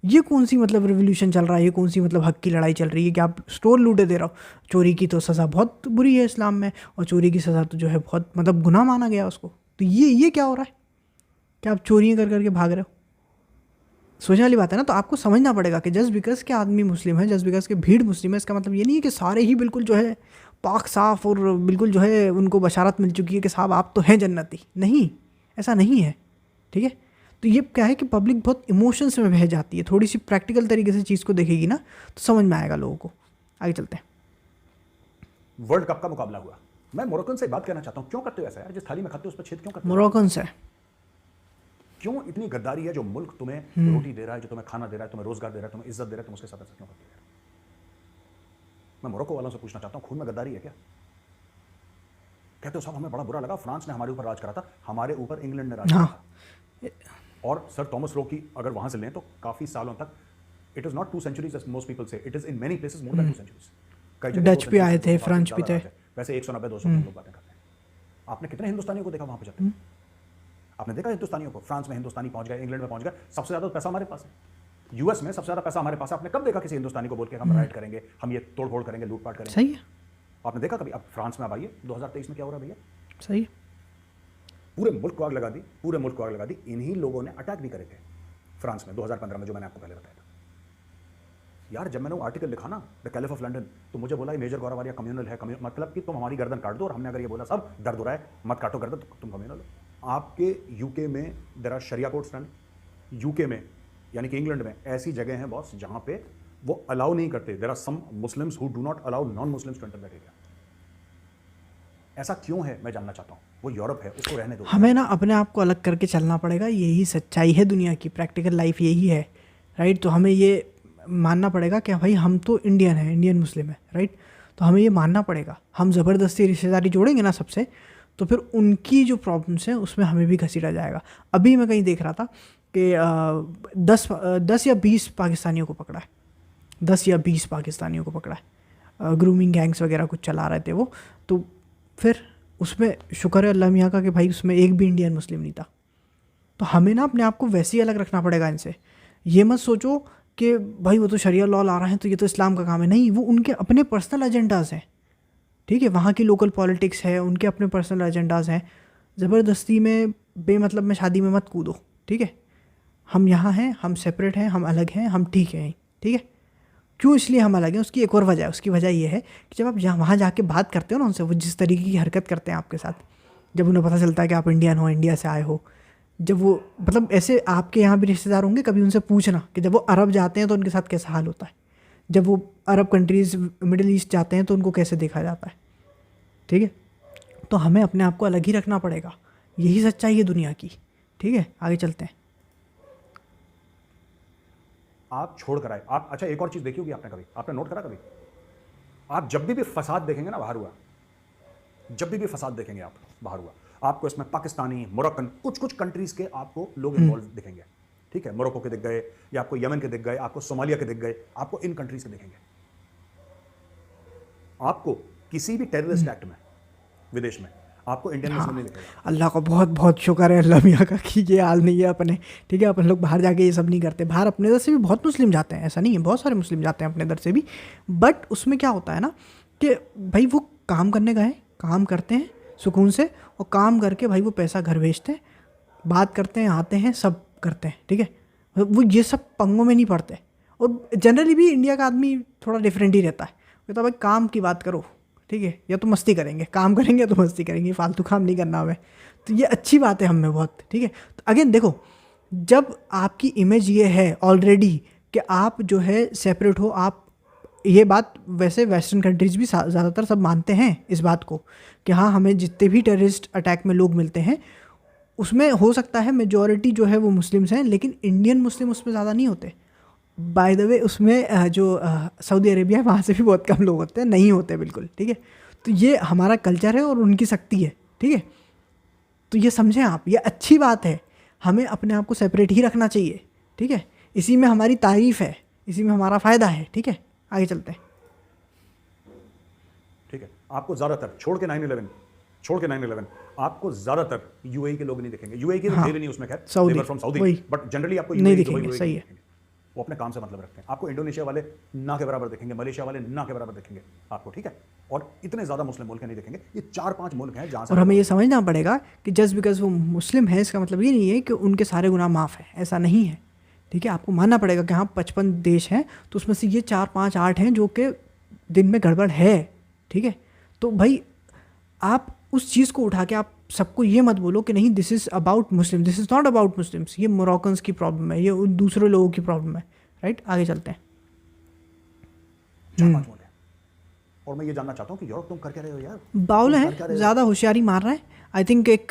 ये कौन सी मतलब रिवोल्यूशन चल रहा है? ये कौन सी मतलब हक की लड़ाई चल रही है कि आप स्टोर लूटे दे रहे हो? चोरी की तो सज़ा बहुत बुरी है इस्लाम में, और चोरी की सज़ा तो जो है बहुत मतलब गुनाह माना गया उसको। तो ये क्या हो रहा है कि आप चोरियाँ कर करके भाग रहे हो? सोचने वाली बात है ना। तो आपको समझना पड़ेगा कि जस्ट बिकॉज के आदमी मुस्लिम है, जस्ट बिकॉज के भीड़ मुस्लिम है, इसका मतलब ये नहीं है कि सारे ही बिल्कुल जो है पाक साफ और बिल्कुल जो है उनको बशारत मिल चुकी है कि साहब आप तो हैं जन्नती। नहीं, ऐसा नहीं है, ठीक है। तो ये क्या है कि पब्लिक बहुत इमोशंस में बह जाती है। थोड़ी सी प्रैक्टिकल तरीके से चीज़ को देखेगी ना तो समझ में आएगा लोगों को। आगे चलते हैं। वर्ल्ड कप का मुकाबला हुआ, मैं मोरक्कन से बात करना चाहता हूँ, क्यों करते हो ऐसा यार? जिस थाली में खाते हो उस पर छेद क्यों करते हो? मोरक्कन से क्यों इतनी गद्दारी है? जो मुल्क तुम्हें रोटी दे रहा है, जो तुम्हें खाना दे रहा है, तुम्हें रोजगार दे रहा है, तुम्हें इज्जत दे रहा है, तुम उसके साथ ऐसा क्यों करते हो? मैं मोरक्को वालों से पूछना चाहता हूँ, खून में गद्दारी है क्या? कहते हो साहब हमें बड़ा बुरा लगा, फ्रांस ने हमारे ऊपर राज करा था, हमारे ऊपर इंग्लैंड ने राज करा था। और सर थॉमस रो की अगर वहां से लें तो काफी सालों तक, it is not 2 centuries as most people say, it is in many places more than 2 centuries। कई जगह डच भी आए थे, फ्रेंच भी थे, वैसे 190-200 लोग बातें करते हैं। आपने कितने हिंदुस्तानियों को देखा वहां पे जाते? आपने देखा हिंदुस्तानियों को, फ्रांस में हिंदुस्तानी पहुंच गए, इंग्लैंड में पहुंच गए, सबसे ज़्यादा पैसा हमारे पास है। यूएस में सबसे ज़्यादा पैसा हमारे पास है। आपने कब देखा किसी हिंदुस्तानी को बोल के हम राइट करेंगे, हम ये तोड़फोड़ करेंगे, लूटपाट करेंगे? सही है, आपने देखा कभी? अब फ्रांस में अब आइए, 2023 में क्या हो रहा है भैया? सही है। पूरे मुल्क को आग लगा दी, पूरे मुल्क को आग लगा दी। इन्हीं लोगों ने अटैक भी करे थे फ्रांस में 2015 में, जो मैंने आपको पहले बताया था। यार जब मैंने वो आर्टिकल लिखा ना द कैलिफ ऑफ लंदन, तो मुझे बोला ये मेजर गौरवारिया कम्युनल है, मतलब कि तुम हमारी गर्दन काट दो। और हमने अगर ये बोला सब दर्द हो रहा है, मत काटो गर्दन, तो तुम कम्युनल हो। आपके यूके में there are sharia courts run, UK में यानी कि इंग्लैंड में ऐसी जगह हैं बॉस जहां पे वो अलाउ नहीं करते। There are some Muslims who do not allow non Muslims to enter that area. ऐसा क्यों है मैं जानना चाहता हूँ। वो यूरोप है, उसको रहने दो। हमें ना अपने आप को अलग करके चलना पड़ेगा, यही सच्चाई है दुनिया की, प्रैक्टिकल लाइफ यही है, राइट। तो हमें ये मानना पड़ेगा कि भाई हम तो इंडियन हैं, इंडियन मुस्लिम है, राइट। तो हमें ये मानना पड़ेगा। हम ज़बरदस्ती रिश्तेदारी जोड़ेंगे ना सबसे, तो फिर उनकी जो प्रॉब्लम्स हैं उसमें हमें भी घसीटा जाएगा। अभी मैं कहीं देख रहा था कि 10 या 20 पाकिस्तानियों को पकड़ा है, 10 या 20 पाकिस्तानियों को पकड़ा है। ग्रूमिंग गैंग्स वगैरह कुछ चला रहे थे वो। तो फिर उसमें शुक्र है अल्लाह मियाँ का कि भाई उसमें एक भी इंडियन मुस्लिम नहीं था। तो हमें ना अपने आप को वैसे ही अलग रखना पड़ेगा इनसे। ये मत सोचो कि भाई वो तो शरिया लॉ ला रहे हैं तो ये तो इस्लाम का काम है। नहीं, वो उनके अपने पर्सनल एजेंडाज़ हैं, ठीक है। वहाँ की लोकल पॉलिटिक्स है, उनके अपने पर्सनल एजेंडाज़ हैं। ज़बरदस्ती में बेमतलब में शादी में मत कूदो, ठीक है। हम यहाँ हैं, हम सेपरेट हैं, हम अलग हैं, हम ठीक हैं, ठीक है। क्यों इसलिए हम अलग हैं, उसकी एक और वजह है। उसकी वजह ये है कि जब आप वहाँ जाके बात करते हो ना उनसे, वो जिस तरीके की हरकत करते हैं आपके साथ, जब उन्हें पता चलता है कि आप इंडियन हो, इंडिया से आए हो, जब वो मतलब ऐसे आपके यहाँ भी रिश्तेदार होंगे, कभी उनसे पूछना कि जब वो अरब जाते हैं तो उनके साथ कैसा हाल होता है, जब वो अरब कंट्रीज़ मिडिल ईस्ट जाते हैं तो उनको कैसे देखा जाता है, ठीक है। तो हमें अपने आप को अलग ही रखना पड़ेगा, यही सच्चाई है दुनिया की, ठीक है। आगे चलते हैं। आप छोड़ कर आए आप। अच्छा एक और चीज देखी होगी आपने, कभी आपने नोट करा कभी, आप जब भी फसाद देखेंगे ना बाहर हुआ, जब भी फसाद देखेंगे आप बाहर हुआ, आपको इसमें पाकिस्तानी, मोरक्कन, कुछ कुछ कंट्रीज के आपको लोग इन्वॉल्व दिखेंगे, ठीक है। मोरक्को के दिख गए, या आपको यमन के दिख गए, आपको सोमालिया के दिख गए, आपको इन कंट्रीज के दिखेंगे। आपको किसी भी टेररिस्ट एक्ट में विदेश में आपको इंडियन मुस्लिम नहीं दिखेगा। अल्लाह का बहुत बहुत शुक्र है अल्लाह मियाँ का कि ये हाल नहीं है अपने, ठीक है। अपन लोग बाहर जाके ये सब नहीं करते। बाहर अपने इधर से भी बहुत मुस्लिम जाते हैं, ऐसा नहीं है, बहुत सारे मुस्लिम जाते हैं अपने इधर से भी। बट उसमें क्या होता है ना कि भाई वो काम करने गए, काम करते हैं सुकून से, और काम करके भाई वो पैसा घर भेजते हैं, बात करते हैं, आते हैं, सब करते हैं, ठीक है। वो ये सब पंगों में नहीं पड़ते। और जनरली भी इंडिया का आदमी थोड़ा डिफरेंट ही रहता है। कहता भाई काम की बात करो, ठीक है, या तो मस्ती करेंगे, काम करेंगे तो मस्ती करेंगे, फालतू काम नहीं करना हमें। तो ये अच्छी बात है हम में बहुत, ठीक है। तो अगेन देखो, जब आपकी इमेज ये है ऑलरेडी कि आप जो है सेपरेट हो, आप ये बात वैसे वेस्टर्न कंट्रीज भी ज़्यादातर सब मानते हैं इस बात को कि हाँ हमें जितने भी टेररिस्ट अटैक में लोग मिलते हैं उसमें हो सकता है मेजॉरिटी जो है वो मुस्लिम्स हैं, लेकिन इंडियन मुस्लिम उसमें ज़्यादा नहीं होते। बाय द वे उसमें जो सऊदी अरेबिया है वहाँ से भी बहुत कम लोग होते हैं, नहीं होते बिल्कुल, ठीक है। तो ये हमारा कल्चर है और उनकी शक्ति है, ठीक है। तो ये समझें आप, ये अच्छी बात है। हमें अपने आप को सेपरेट ही रखना चाहिए, ठीक है। इसी में हमारी तारीफ़ है, इसी में हमारा फ़ायदा है, ठीक है। आगे चलते हैं। ठीक है, आपको ज़्यादातर छोड़ के 9/11 आपको ज़्यादातर यूएई के लोग नहीं दिखेंगे। यूएई के थे भी नहीं उसमें, खैर सऊदी, फ्रॉम सऊदी, वही बट जनरली आपको नहीं UAE दिखेंगे, सही है। वो अपने काम से मतलब रखते हैं। आपको इंडोनेशिया वाले ना के बराबर दिखेंगे, मलेशिया वाले ना के बराबर दिखेंगे आपको, ठीक है। और इतने ज़्यादा मुस्लिम मुल्क नहीं दिखेंगे। ये 4-5 मुल्क हैं जहाँ से, और हमें ये समझना पड़ेगा कि जस्ट बिकॉज वो मुस्लिम है इसका मतलब ये नहीं है कि उनके सारे गुनाह माफ़ हैं, ऐसा नहीं है, ठीक है। आपको मानना पड़ेगा कि हाँ 55 देश हैं, तो उसमें से ये 4, 5, 8 हैं जो कि दिन में गड़बड़ है, ठीक है। तो भाई आप उस चीज़ को उठा के आप सबको ये मत बोलो कि नहीं this is about Muslim, this is not about Muslims, ये मोरक्कन्स की प्रॉब्लम है, ये उन दूसरे लोगों की प्रॉब्लम है, राइट। आगे चलते हैं। 4-5 मुल्क हैं। और मैं ये जानना चाहता हूँ कि यूरोप तुम कर क्या रहे हो यार? बाउल तुम है, कर क्या रहे हो? ज़्यादा होशियारी मार रहे हैं। आई थिंक एक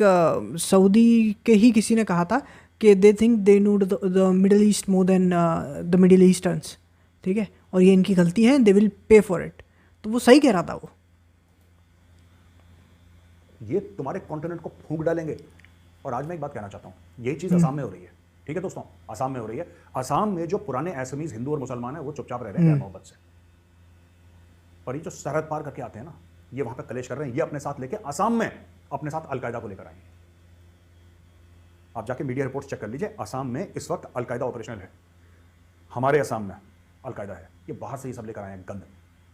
सऊदी के ही किसी ने कहा था कि they think they need the middle east more than the middle ईस्टर्न्स, ठीक है। और ये इनकी गलती है, they will pay for it. तो वो सही कह रहा था वो। ये तुम्हारे कॉन्टिनेंट को फूंक डालेंगे। और आज मैं एक बात कहना चाहता हूँ, यही चीज़ असम में हो रही है, ठीक है दोस्तों। असम में हो रही है। असम में जो पुराने असमीज हिंदू और मुसलमान हैं वो चुपचाप रह रहे हैं मोहब्बत से, पर ये जो सरहद पार करके आते हैं ना, ये वहां पे कलेश कर रहे हैं। ये अपने साथ लेके असम में अपने साथ अलकायदा को लेकर आएंगे। आप जाके मीडिया रिपोर्ट्स चेक कर लीजिए, असम में इस वक्त अलकायदा ऑपरेशनल है, हमारे असम में अलकायदा है। ये बाहर से ही सब लेकर आए हैं गंद,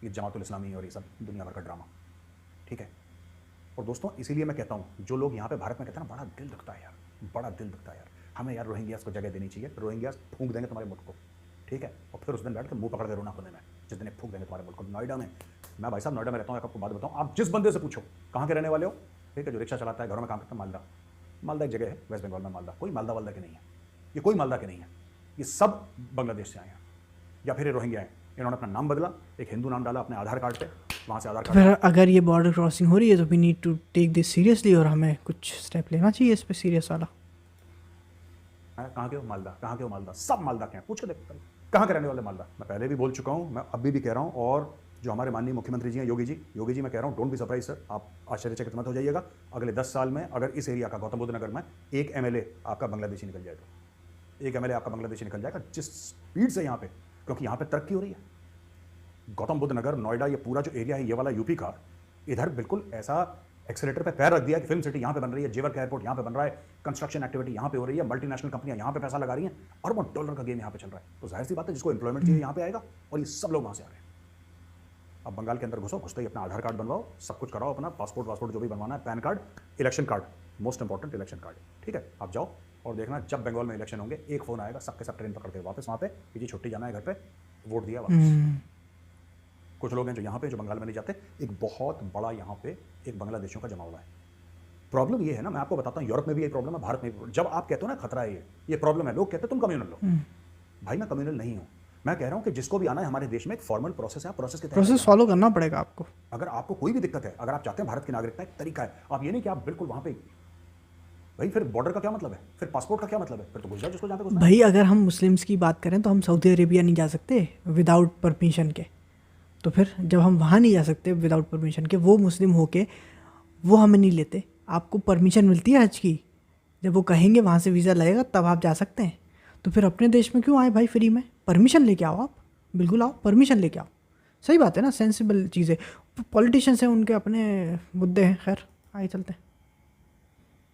ये जमातुल इस्लामी और ये सब दुनिया भर का ड्रामा, ठीक है। और दोस्तों इसीलिए मैं कहता हूँ, जो लोग यहाँ पे भारत में कहते हैं ना, बड़ा दिल दुखता है यार, बड़ा दिल दुखता है यार, हमें यार रोहिंग्यास को जगह देनी चाहिए, रोहिंग्यास फूंक देंगे तुम्हारे मुल्क को, ठीक है। और फिर उस दिन बैठ के मुंह पकड़ के रोना खुले में, जिस दिन फूंक देंगे तुम्हारे मुल्क को। नोएडा में, मैं भाई साहब नोएडा में रहता हूँ, आपको बात बताऊँ, आप जिस बंदे से पूछो कहाँ के रहने वाले हो, ठीक है, जो रिक्शा चलाता है, घरों में काम करता है, मालदा, मालदा एक जगह है वेस्ट बंगाल में, मालदा, कोई मालदा वालदा के नहीं है, ये कोई मालदा के नहीं है, ये सब बांग्लादेश से आए हैं, या फिर ये रोहिंग्या हैं। इन्होंने अपना नाम बदला, एक हिंदू नाम डाला अपने आधार कार्ड पे, वहाँ से आधार कार्ड। फिर अगर ये बॉर्डर क्रॉसिंग हो रही है तो we need to take this seriously, और हमें कुछ स्टेप लेना चाहिए इस पे सीरियस वाला। कहाँ के हो? मालदा। कहाँ के हो? मालदा। सब मालदा के हैं, पूछ के देखो कहाँ के रहने वाले मालदा। मैं पहले भी बोल चुका हूँ, मैं अभी भी कह रहा हूँ, और जो हमारे माननीय मुख्यमंत्री जी हैं योगी जी मैं कह रहा हूँ, डोंट बी सरप्राइज सर, आप आश्चर्यचकित मत हो जाइएगा, अगले 10 साल में अगर इस एरिया का, गौतम बुद्ध नगर में, एक एमएलए आपका बांग्लादेशी निकल जाएगा, एक एमएलए आपका बांग्लादेशी निकल जाएगा, जिस स्पीड से यहाँ पे, क्योंकि यहाँ पे तरक्की हो रही है। गौतम बुद्ध नगर, नोएडा, ये पूरा जो एरिया है ये वाला यूपी का, इधर बिल्कुल ऐसा एक्सेलेटर पे पैर रख दिया कि फिल्म सिटी यहाँ पे बन रही है, जेवर का एयरपोर्ट यहाँ पे बन रहा है, कंस्ट्रक्शन एक्टिविटी यहाँ पे हो रही है, मल्टीनेशनल कंपनियां यहाँ पे पैसा लगा रही हैं, अरबों डॉलर का गेम यहाँ पे चल रहा है। तो जाहिर सी बात है, जिसको एम्प्लॉयमेंट चाहिए यहाँ पे आएगा, और ये सब लोग वहाँ से आ रहे हैं। अब बंगाल के अंदर घुसो, घुसते ही अपना आधार कार्ड बनवाओ, सब कुछ कराओ, अपना पासपोर्ट जो भी बनवाना है, pan card, election card, most important election card, ठीक है। आप जाओ और देखना, जब बंगाल में इलेक्शन होंगे, एक फोन आएगा, सबके सब ट्रेन पकड़ते हुए वापस वहाँ पे कि जी छुट्टी जाना है घर पे, वोट दिया वापस। कुछ लोग हैं जो यहाँ पे, जो बंगाल में नहीं जाते। एक बहुत बड़ा यहाँ पे एक बांग्लादेशियों का जमा हुआ है। प्रॉब्लम ये है ना, मैं आपको बताता हूँ, यूरोप में भी ये प्रॉब्लम है, भारत में भी। जब आप कहते हो ना खतरा है, ये प्रॉब्लम है, लोग कहते हैं तुम कम्युनल लो। भाई मैं कम्युनल नहीं हूँ, मैं कह रहा हूँ कि जिसको भी आना है हमारे देश में, एक फॉर्मल प्रोसेस है, आप प्रोसेस फॉलो करना पड़ेगा आपको। अगर आपको कोई भी दिक्कत है, अगर आप चाहते हैं भारत की नागरिकता, एक तरीका है, आप ये नहीं कि आप बिल्कुल वहाँ पे, भाई फिर बॉर्डर का क्या मतलब है, फिर पासपोर्ट का क्या मतलब है, फिर तो घुस जाओ जिसको जहाँ पे घुसना है। भाई अगर हम मुस्लिम्स की बात करें तो हम सऊदी अरेबिया नहीं जा सकते विदाउट परमिशन के, तो फिर जब हम वहाँ नहीं जा सकते विदाउट परमिशन के, वो मुस्लिम होके वो हमें नहीं लेते, आपको परमिशन मिलती है हज की, जब वो कहेंगे वहाँ से वीज़ा लगेगा तब आप जा सकते हैं। तो फिर अपने देश में क्यों आए भाई फ्री में? परमिशन लेके आओ, आप बिल्कुल आओ, परमिशन लेके आओ। सही बात है ना, सेंसिबल चीज़ें। पॉलिटिशियंस हैं, उनके अपने मुद्दे हैं, खैर आगे चलते हैं।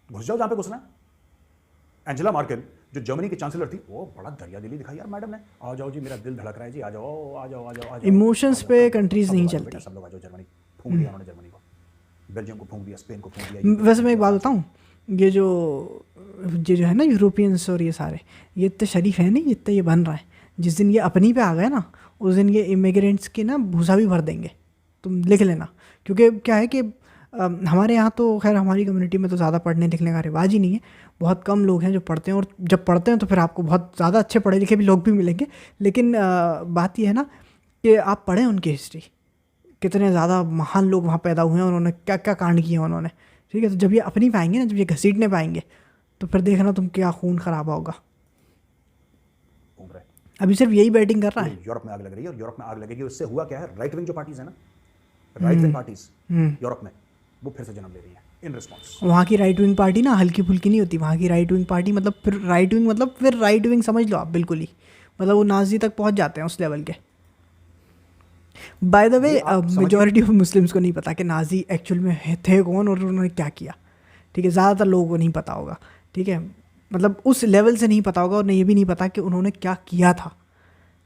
घुस जाओ जहाँ पे घुसना है। एंजेला मार्केल जो जर्मनी की चांसलर थी, वो बड़ा दरिया दिली दिखाई यार मैडम ने, आ जाओ जी, मेरा दिल धड़क रहा है जी, आ जाओ आ जाओ आ जाओ आ जाओ। इमोशंस पे कंट्रीज नहीं चलती, सब लोग आ जाओ। जर्मनी फूंक दिया उन्होंने, जर्मनी को, बेल्जियम को फूंक दिया, स्पेन को फूंक दिया। वैसे मैं एक बात बताऊँ, ये जो है ना यूरोपियंस और ये सारे, ये इतने शरीफ है नहीं जितने ये बन रहा है। जिस दिन ये अपनी पे आ गए ना, उस दिन ये इमिग्रेंट्स की ना भूसा भी भर देंगे, तुम लिख लेना। क्योंकि क्या है कि हमारे यहाँ तो खैर हमारी कम्युनिटी में तो ज़्यादा पढ़ने लिखने का रिवाज ही नहीं है, बहुत कम लोग हैं जो पढ़ते हैं, और जब पढ़ते हैं तो फिर आपको बहुत ज़्यादा अच्छे पढ़े लिखे भी लोग भी मिलेंगे। लेकिन बात यह है ना कि आप पढ़ें उनकी हिस्ट्री, कितने ज़्यादा महान लोग वहाँ पैदा हुए हैं, उन्होंने क्या क्या कांड किए उन्होंने, ठीक है। तो जब ये अपनी पाएंगे ना, जब ये घसीटने पाएंगे, तो फिर देखना तुम क्या खून खराब होगा। अभी सिर्फ यही बैटिंग कर रहा है। यूरोप में आग लग रही है, और यूरोप में आग लगेगी। उससे हुआ क्या है, राइट विंग जो पार्टीज है ना, राइट विंग पार्टीज यूरोप में, वो फिर से जन्म ले रही है इन रिस्पॉन्स। वहाँ की राइट विंग पार्टी ना हल्की फुल्की नहीं होती, वहाँ की राइट विंग पार्टी मतलब फिर राइट विंग समझ लो आप, बिल्कुल ही, मतलब वो नाजी तक पहुँच जाते हैं उस लेवल के। By the way majority of Muslims को नहीं पता कि नाजी एक्चुअल में थे कौन और उन्होंने क्या किया, ठीक है। ज़्यादातर लोगों को नहीं पता होगा, ठीक है, मतलब उस लेवल से नहीं पता होगा, और ये भी नहीं पता कि उन्होंने क्या किया था।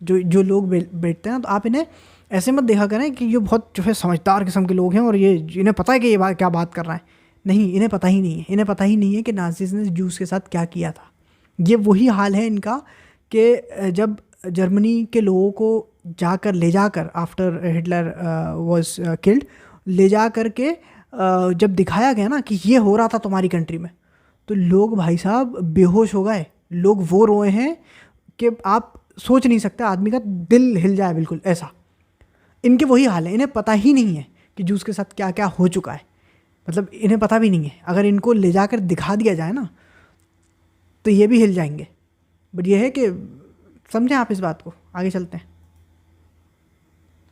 जो लोग बैठते हैं, तो आप इन्हें ऐसे मत देखा करें कि ये बहुत जो है समझदार किस्म के लोग हैं और ये इन्हें पता है कि ये क्या बात कर रहा है। नहीं, इन्हें पता ही नहीं है, इन्हें पता ही नहीं है कि नाज़ीज़ ने जूस के साथ क्या किया था। ये वही हाल है इनका कि जब जर्मनी के लोगों को ले जाकर आफ्टर हिटलर वाज किल्ड, ले जा कर के जब दिखाया गया ना कि ये हो रहा था तुम्हारी कंट्री में, तो लोग भाई साहब बेहोश हो गए। लोग वो रोए हैं कि आप सोच नहीं सकते, आदमी का दिल हिल जाए बिल्कुल ऐसा। इनके वही हाल है, इन्हें पता ही नहीं है कि जूस के साथ क्या क्या हो चुका है, मतलब इन्हें पता भी नहीं है। अगर इनको ले जाकर दिखा दिया जाए ना तो ये भी हिल जाएंगे। बट ये है कि समझें आप इस बात को, आगे चलते हैं।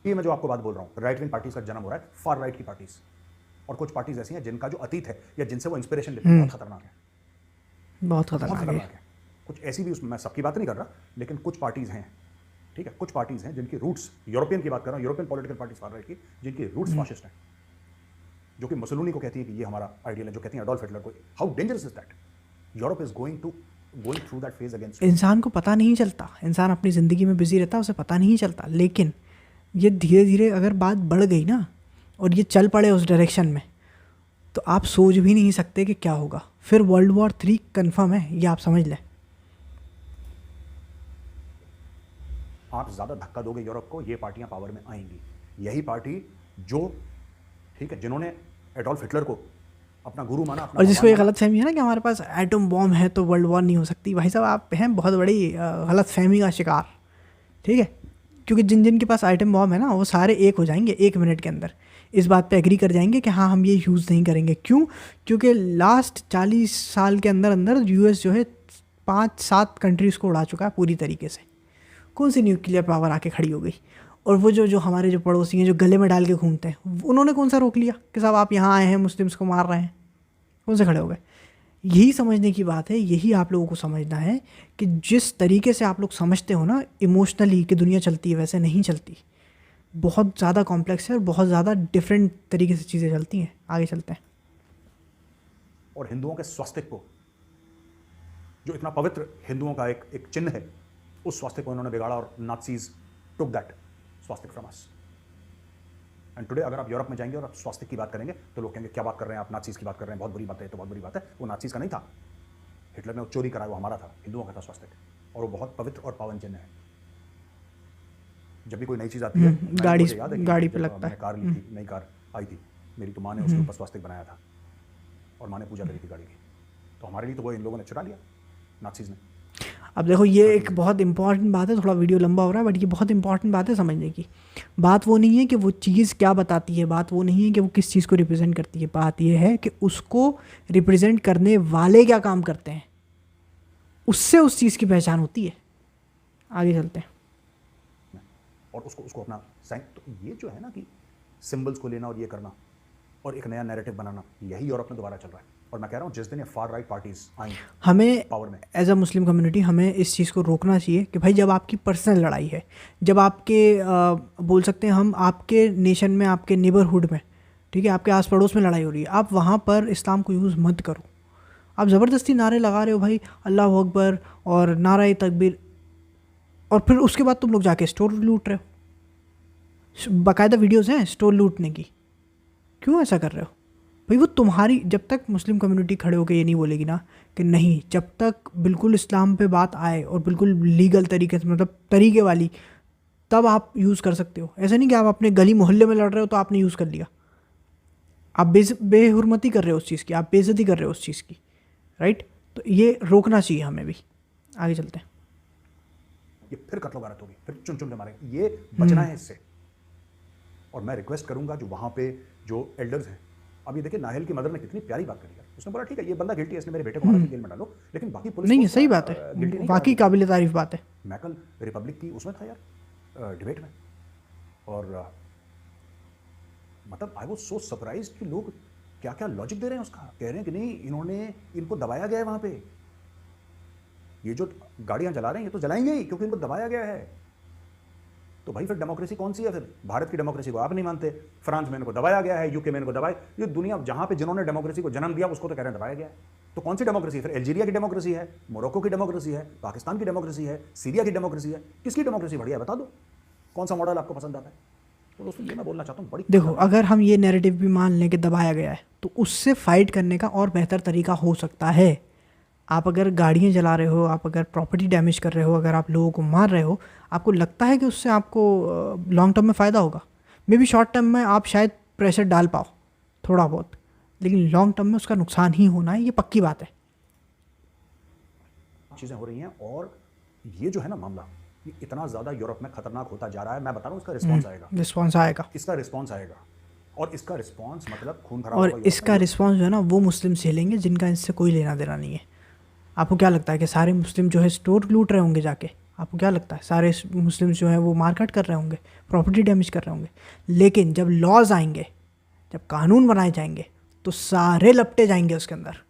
ये मैं जो आपको बात बोल रहा हूँ, राइट विंग पार्टीज का जन्म हो रहा है, फार राइट की पार्टीज, और कुछ पार्टीज ऐसी हैं जिनका जो अतीत है या जिनसे वो इंस्पिरेशन लेते हैं, बहुत खतरनाक है, बहुत खतरनाक है। कुछ ऐसी भी, उसमें मैं सबकी बात नहीं कर रहा, लेकिन कुछ पार्टीज हैं, ठीक है, कुछ पार्टीज हैं जिनकी रूट्स, यूरोपियन की बात कर रहा हूँ, European political parties far right की, जिनकी रूट्स फाशिस्ट हैं, जो कि मुसोलिनी को कहती है कि ये हमारा आइडियल है, जो कहती है अडोल्फ हिटलर को। How dangerous is that? Europe is going through that phase against. इंसान को पता नहीं चलता, इंसान अपनी ज़िंदगी में बिजी रहता है, उसे पता नहीं चलता। लेकिन ये धीरे धीरे अगर बात बढ़ गई ना और ये चल पड़े उस डायरेक्शन में, तो आप सोच भी नहीं सकते कि क्या होगा। फिर वर्ल्ड वॉर 3 कन्फर्म है, ये आप समझ लें। आप ज़्यादा धक्का दोगे यूरोप को, ये पार्टियां पावर में आएंगी। यही पार्टी जो, ठीक है, जिन्होंने एडोल्फ हिटलर को अपना गुरु माना, अपना और जिसको ये भगवान गलत फहमी है ना कि हमारे पास एटम बॉम्ब है तो वर्ल्ड वॉर नहीं हो सकती, भाई साहब आप हैं बहुत बड़ी गलत फहमी का शिकार, ठीक है। क्योंकि जिन जिन के पास एटम बॉम्ब है ना, वो सारे एक हो जाएंगे 1 मिनट के अंदर, इस बात पे एग्री कर जाएंगे कि हाँ हम ये यूज़ नहीं करेंगे। क्यों? क्योंकि लास्ट 40 साल के अंदर अंदर यूएस जो है 5-7 कंट्रीज़ को उड़ा चुका है पूरी तरीके से। कौन सी न्यूक्लियर पावर आके खड़ी हो गई? और वो जो हमारे जो पड़ोसी हैं जो गले में डाल के घूमते हैं, उन्होंने कौन सा रोक लिया कि साहब आप यहाँ आए हैं मुस्लिम्स को मार रहे हैं? कौन से खड़े हो गए? यही समझने की बात है, यही आप लोगों को समझना है कि जिस तरीके से आप लोग समझते हो ना इमोशनली कि दुनिया चलती है, वैसे नहीं चलती। बहुत ज़्यादा कॉम्प्लेक्स है और बहुत ज़्यादा डिफरेंट तरीके से चीज़ें चलती हैं। आगे चलते हैं। और हिंदुओं के स्वास्तिक को, जो इतना पवित्र हिंदुओं का एक चिन्ह है, उस स्वास्तिक को इन्होंने बिगाड़ा और Nazis took that swastika from us. And today अगर आप यूरोप में जाएंगे और आप स्वास्तिक की बात करेंगे तो लोग कहेंगे क्या बात कर रहे हैं आप, नाज़ीज़ की बात कर रहे हैं, बहुत बुरी बात है। तो बहुत बुरी बात है, वो नाज़ीज़ का नहीं था, हिटलर ने चोरी कराया, वो हमारा था, हिंदुओं का था स्वास्तिक, और वो बहुत पवित्र और पावन चिन्ह है। जब भी कोई नई चीज़ आती है, गाड़ी मुझे याद है कि गाड़ी पे जब लगता मैंने है। कार ली थी, नई कार आई थी मेरी, तो माँ ने उसके ऊपर स्वास्तिक बनाया था और माँ ने पूजा करी थी गाड़ी की। तो हमारे लिए तो वो इन लोगों ने चुरा लिया, नाज़ीज़ ने। अब देखो ये एक बहुत इंपॉर्टेंट बात है, थोड़ा वीडियो लंबा हो रहा है बट ये बहुत इंपॉर्टेंट बात है समझने की। बात वो नहीं है कि वो चीज़ क्या बताती है, बात वो नहीं है कि वो किस चीज़ को रिप्रेजेंट करती है, बात ये है कि उसको रिप्रेजेंट करने वाले क्या काम करते हैं, उससे उस चीज़ की पहचान होती है। आगे चलते हैं। और उसको अपना साइन, तो ये जो है ना कि सिंबल्स को लेना और ये करना और एक नया नैरेटिव बनाना, यही यूरोप में दोबारा चल रहा है। और मैं कह रहा हूँ जिस दिन ये फार राइट पार्टीज आई हमें पावर में, एज अ मुस्लिम कम्युनिटी हमें इस चीज़ को रोकना चाहिए कि भाई जब आपकी पर्सनल लड़ाई है, जब आपके बोल सकते हैं हम, आपके नेशन में, आपके नेबरहुड में, ठीक है, आपके आस पड़ोस में लड़ाई हो रही है, आप वहाँ पर इस्लाम को यूज़ मत करो। आप ज़बरदस्ती नारे लगा रहे हो भाई अल्लाह अकबर और नारा तकबीर, और फिर उसके बाद तुम लोग जाके स्टोर लूट रहे हो। बाकायदा वीडियोज़ हैं स्टोर लूटने की। क्यों ऐसा कर रहे हो भाई? वो तुम्हारी, जब तक मुस्लिम कम्युनिटी खड़े होकर ये नहीं बोलेगी ना कि नहीं, जब तक बिल्कुल इस्लाम पे बात आए और बिल्कुल लीगल तरीके से, मतलब तरीके वाली, तब आप यूज़ कर सकते हो। ऐसा नहीं कि आप अपने गली मोहल्ले में लड़ रहे हो तो आपने यूज़ कर लिया। आप बेहुरमती कर रहे हो उस चीज़ की, आप बेइज्जती कर रहे हो उस चीज़ की, राइट? तो ये रोकना चाहिए हमें भी। आगे चलते हैं। ये फिर कत्लो गारत होगी, फिर चुन चुन के मारेंगे, ये बचना है इससे। और मैं रिक्वेस्ट करूंगा जो वहां पे जो एल्डर्स हैं, अब ये देखिए नाहल की मदर ने कितनी प्यारी बात करी यार। उसने बोला ठीक है ये बंदा गिल्टी है, इसने मेरे बेटे को मारा, जेल में डालो, लेकिन बाकी पुलिस नहीं, को सही बात है, guilty नहीं वाकई करा। काबिल तारीफ बात है। मैं कल रिपब्लिक की उसमें था यार, डिबेट में, और मतलब आई वाज सो सरप्राइज कि लोग क्या क्या लॉजिक दे रहे हैं उसका। कह रहे हैं कि नहीं, इनको दबाया गया है वहां पे, ये जो गाड़ियां जला रहे हैं ये तो जलाएंगे ही क्योंकि इनको दबाया गया है। तो भाई फिर डेमोक्रेसी कौन सी है? फिर भारत की डेमोक्रेसी को आप नहीं मानते, फ्रांस में इनको दबाया गया है, यूके में इनको दबाया, ये दुनिया जहां पे जिन्होंने डेमोक्रेसी को जन्म दिया उसको तो कह रहे हैं दबाया गया है। तो कौन सी डेमोक्रेसी है फिर? अल्जीरिया की डेमोक्रेसी है, मोरक्को की डेमोक्रेसी है, पाकिस्तान की डेमोक्रेसी है, सीरिया की डेमोक्रेसी है, किसकी डेमोक्रेसी बढ़िया बता दो, कौन सा मॉडल आपको पसंद आता है? तो दोस्तों ये मैं बोलना चाहता हूँ, बड़ी देखो अगर हम ये नैरेटिव भी मान लें कि दबाया गया है, तो उससे फाइट करने का और बेहतर तरीका हो सकता है। आप अगर गाड़ियाँ जला रहे हो, आप अगर प्रॉपर्टी डैमेज कर रहे हो, अगर आप लोगों को मार रहे हो, आपको लगता है कि उससे आपको लॉन्ग टर्म में फ़ायदा होगा। मे बी शॉर्ट टर्म में आप शायद प्रेशर डाल पाओ थोड़ा बहुत, लेकिन लॉन्ग टर्म में उसका नुकसान ही होना है, ये पक्की बात है। चीज़ें हो रही हैं और ये जो है ना मामला, ये इतना ज़्यादा यूरोप में खतरनाक होता जा रहा है। मैं बता रहा हूँ इसका रिस्पॉन्स आएगा, रिस्पॉन्स आएगा, इसका रिस्पॉन्स आएगा, और इसका रिस्पॉन्स मतलब खून खराब और होगा। इसका रिस्पॉन्स जो है ना वो मुस्लिम झेलेंगे जिनका इससे कोई लेना देना नहीं है। आपको क्या लगता है कि सारे मुस्लिम जो है स्टोर लूट रहे होंगे जाके? आपको क्या लगता है सारे मुस्लिम जो है वो मारकाट कर रहे होंगे, प्रॉपर्टी डैमेज कर रहे होंगे? लेकिन जब लॉज आएंगे, जब कानून बनाए जाएंगे, तो सारे लपटे जाएंगे उसके अंदर।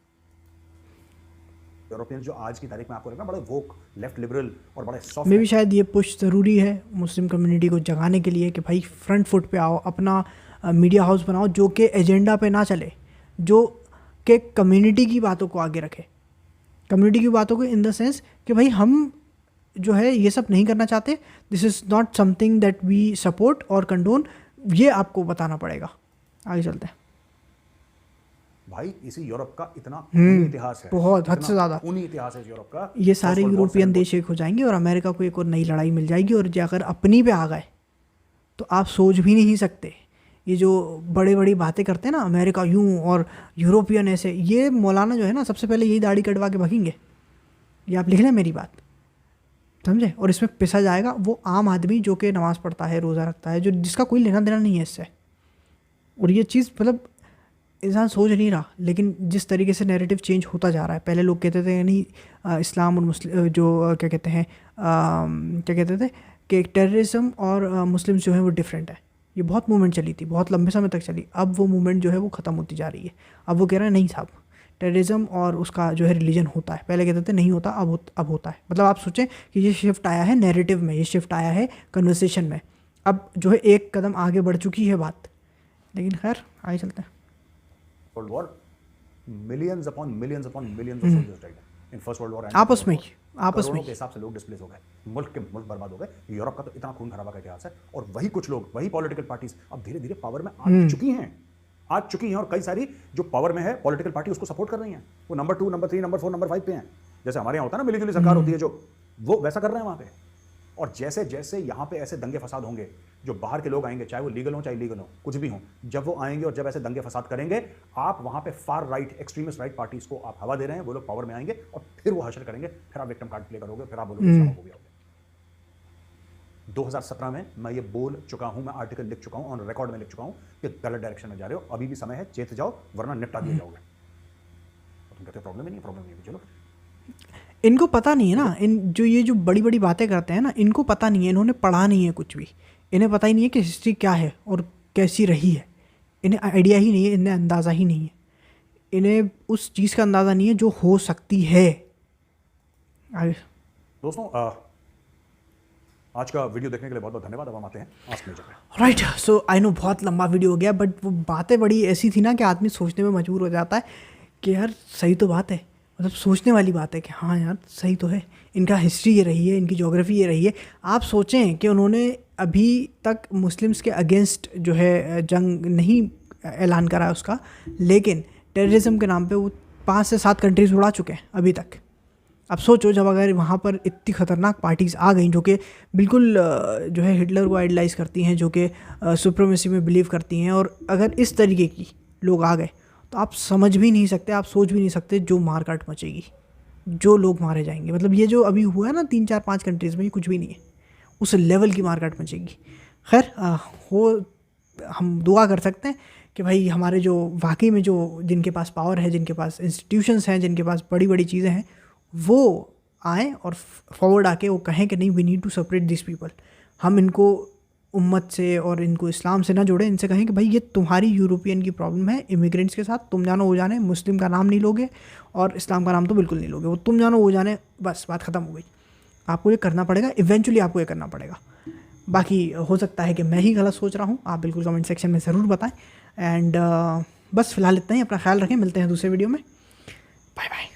यूरोपियन जो आज की तारीख में आपको लगता है बड़े वोक, लेफ्ट लिबरल और बड़े सॉफ्ट, मे भी शायद ये पुश ज़रूरी है मुस्लिम कम्युनिटी को जगाने के लिए कि भाई फ्रंट फुट पे आओ, अपना मीडिया हाउस बनाओ जो कि एजेंडा पे ना चले, जो कि कम्युनिटी की बातों को आगे रखे। कम्युनिटी की बातों को इन द सेंस कि भाई हम जो है ये सब नहीं करना चाहते, this is not something that we support और कंडोन, ये आपको बताना पड़ेगा। आगे चलते हैं। भाई इसी यूरोप का इतना खूनी इतिहास है, बहुत हद से ज़्यादा खूनी इतिहास है यूरोप का। ये सारे यूरोपियन देश एक हो जाएंगे और अमेरिका को एक और नई लड़ाई मिल जाएगी, और अगर अपनी पे आ गए तो आप सोच भी नहीं सकते। ये जो बड़े बड़ी बातें करते हैं ना, अमेरिका यूं और यूरोपियन ऐसे, ये मौलाना जो है ना सबसे पहले यही दाढ़ी कटवा के भगेंगे। ये आप लिख लें मेरी बात, समझे। और इसमें पिसा जाएगा वो आम आदमी जो कि नमाज़ पढ़ता है, रोज़ा रखता है, जो जिसका कोई लेना देना नहीं है इससे। और ये चीज़ मतलब इंसान सोच नहीं रहा, लेकिन जिस तरीके से नैरेटिव चेंज होता जा रहा है। पहले लोग कहते थे नहीं इस्लाम और मुस्लिम जो क्या कहते हैं क्या कहते थे कि टेररिज्म और मुस्लिम्स जो है वो डिफरेंट है। ये बहुत मूवमेंट चली थी, बहुत लंबे समय तक चली। अब वो मूवमेंट जो है वो ख़त्म होती जा रही है। अब वो कह रहे हैं नहीं साहब, टेररिज्म और उसका जो है रिलीजन होता है। पहले कहते थे नहीं होता, अब होता है। मतलब आप सोचें कि ये शिफ्ट आया है नैरेटिव में, ये शिफ्ट आया है कन्वर्सेशन में। अब जो है एक कदम आगे बढ़ चुकी है बात। लेकिन खैर आगे चलते हैं। World war millions upon millions upon millions of soldiers died in first world war. आपस में के हिसाब से लोग डिस्प्लेस हो गए, मुल्क बर्बाद हो गए। यूरोप का तो इतना खून खराबा का इतिहास है। और वही कुछ लोग, वही पॉलिटिकल पार्टीज अब धीरे धीरे पावर में आ चुकी हैं और कई सारी जो पावर में है पॉलिटिकल पार्टी उसको सपोर्ट कर रही हैं। वो नंबर 2, नंबर 3, नंबर 4, नंबर 5 पे हैं। जैसे हमारे यहाँ होता है ना मिलीजुली सरकार होती है, जो वो वैसा कर रहे हैं वहाँ पे। और जैसे जैसे यहाँ पे ऐसे दंगे फसाद होंगे, जो बाहर के लोग आएंगे, चाहे वो लीगल हो चाहे इलीगल हो, कुछ भी हो, जब वो आएंगे और जब ऐसे दंगे फसाद करेंगे, आप वहाँ पे far right extremist right parties को आप हवा दे रहे हैं। वो लोग पावर में आएंगे और फिर वो हशर करेंगे, फिर आप विक्टिम कार्ड प्ले करोगे, फिर आप बोलोगे इस्लाम हो गया। 2017 में मैं ये बोल चुका हूं, मैं आर्टिकल लिख चुका हूं, ऑन रिकॉर्ड में लिख चुका हूं कि गलत डायरेक्शन में जा रहे हो। अभी भी समय है, चेत जाओ वरना निपटा दिए जाओगे। तो तुम कहते हो प्रॉब्लम ही नहीं, प्रॉब्लम नहीं है। चलो, इनको पता नहीं है ना, ये जो बड़ी बड़ी बातें करते हैं ना, इनको पता नहीं है, इन्होंने पढ़ा नहीं है कुछ भी। इन्हें पता ही नहीं है कि हिस्ट्री क्या है और कैसी रही है। इन्हें आइडिया ही नहीं है, इन्हें अंदाज़ा ही नहीं है। इन्हें उस चीज़ का अंदाज़ा नहीं है जो हो सकती है। दोस्तों आज का वीडियो देखने के लिए बहुत बहुत धन्यवाद। अब हम आते हैं आस्क मेजर पे। राइट, सो आई नो बहुत लंबा वीडियो हो गया, बट वो बातें बड़ी ऐसी थी ना कि आदमी सोचने में मजबूर हो जाता है कि यार सही तो बात है। मतलब सोचने वाली बात है कि हाँ यार सही तो है। इनका हिस्ट्री ये रही है, इनकी ज्योग्राफी ये रही है। आप सोचें कि उन्होंने अभी तक मुस्लिम्स के अगेंस्ट जो है जंग नहीं ऐलान करा उसका, लेकिन टेररिज्म के नाम पे वो 5 से 7 कंट्रीज़ उड़ा चुके हैं अभी तक। अब सोचो जब अगर वहाँ पर इतनी ख़तरनाक पार्टीज़ आ गई जो कि बिल्कुल जो है हिटलर को आइडलाइज़ करती हैं, जो कि सुप्रीमेसी में बिलीव करती हैं, और अगर इस तरीके की लोग आ गए तो आप समझ भी नहीं सकते, आप सोच भी नहीं सकते जो मारकाट मचेगी, जो लोग मारे जाएंगे। मतलब ये जो अभी हुआ है ना 3, 4, 5 कंट्रीज़ में, ये कुछ भी नहीं है, उस लेवल की मारकाट मचेगी। खैर हम दुआ कर सकते हैं कि भाई हमारे जो वाकई में जो जिनके पास पावर है, जिनके पास इंस्टीट्यूशंस हैं, जिनके पास बड़ी बड़ी चीज़ें हैं, वो आएँ और फॉरवर्ड आके वो कहें कि नहीं, we need to separate this people. हम इनको उम्मत से और इनको इस्लाम से ना जोड़ें। इनसे कहें कि भाई ये तुम्हारी यूरोपियन की प्रॉब्लम है, इमिग्रेंट्स के साथ तुम जानो वो जाने, मुस्लिम का नाम नहीं लोगे और इस्लाम का नाम तो बिल्कुल नहीं लोगे, वो तुम जानो वो जाने, बस बात ख़त्म हो गई। आपको ये करना पड़ेगा, इवेंचुअली आपको ये करना पड़ेगा। बाकी हो सकता है कि मैं ही गलत सोच रहा हूँ, आप बिल्कुल कमेंट सेक्शन में ज़रूर बताएं। एंड बस फिलहाल इतना ही, अपना ख्याल रखें, मिलते हैं दूसरे वीडियो में। Bye bye.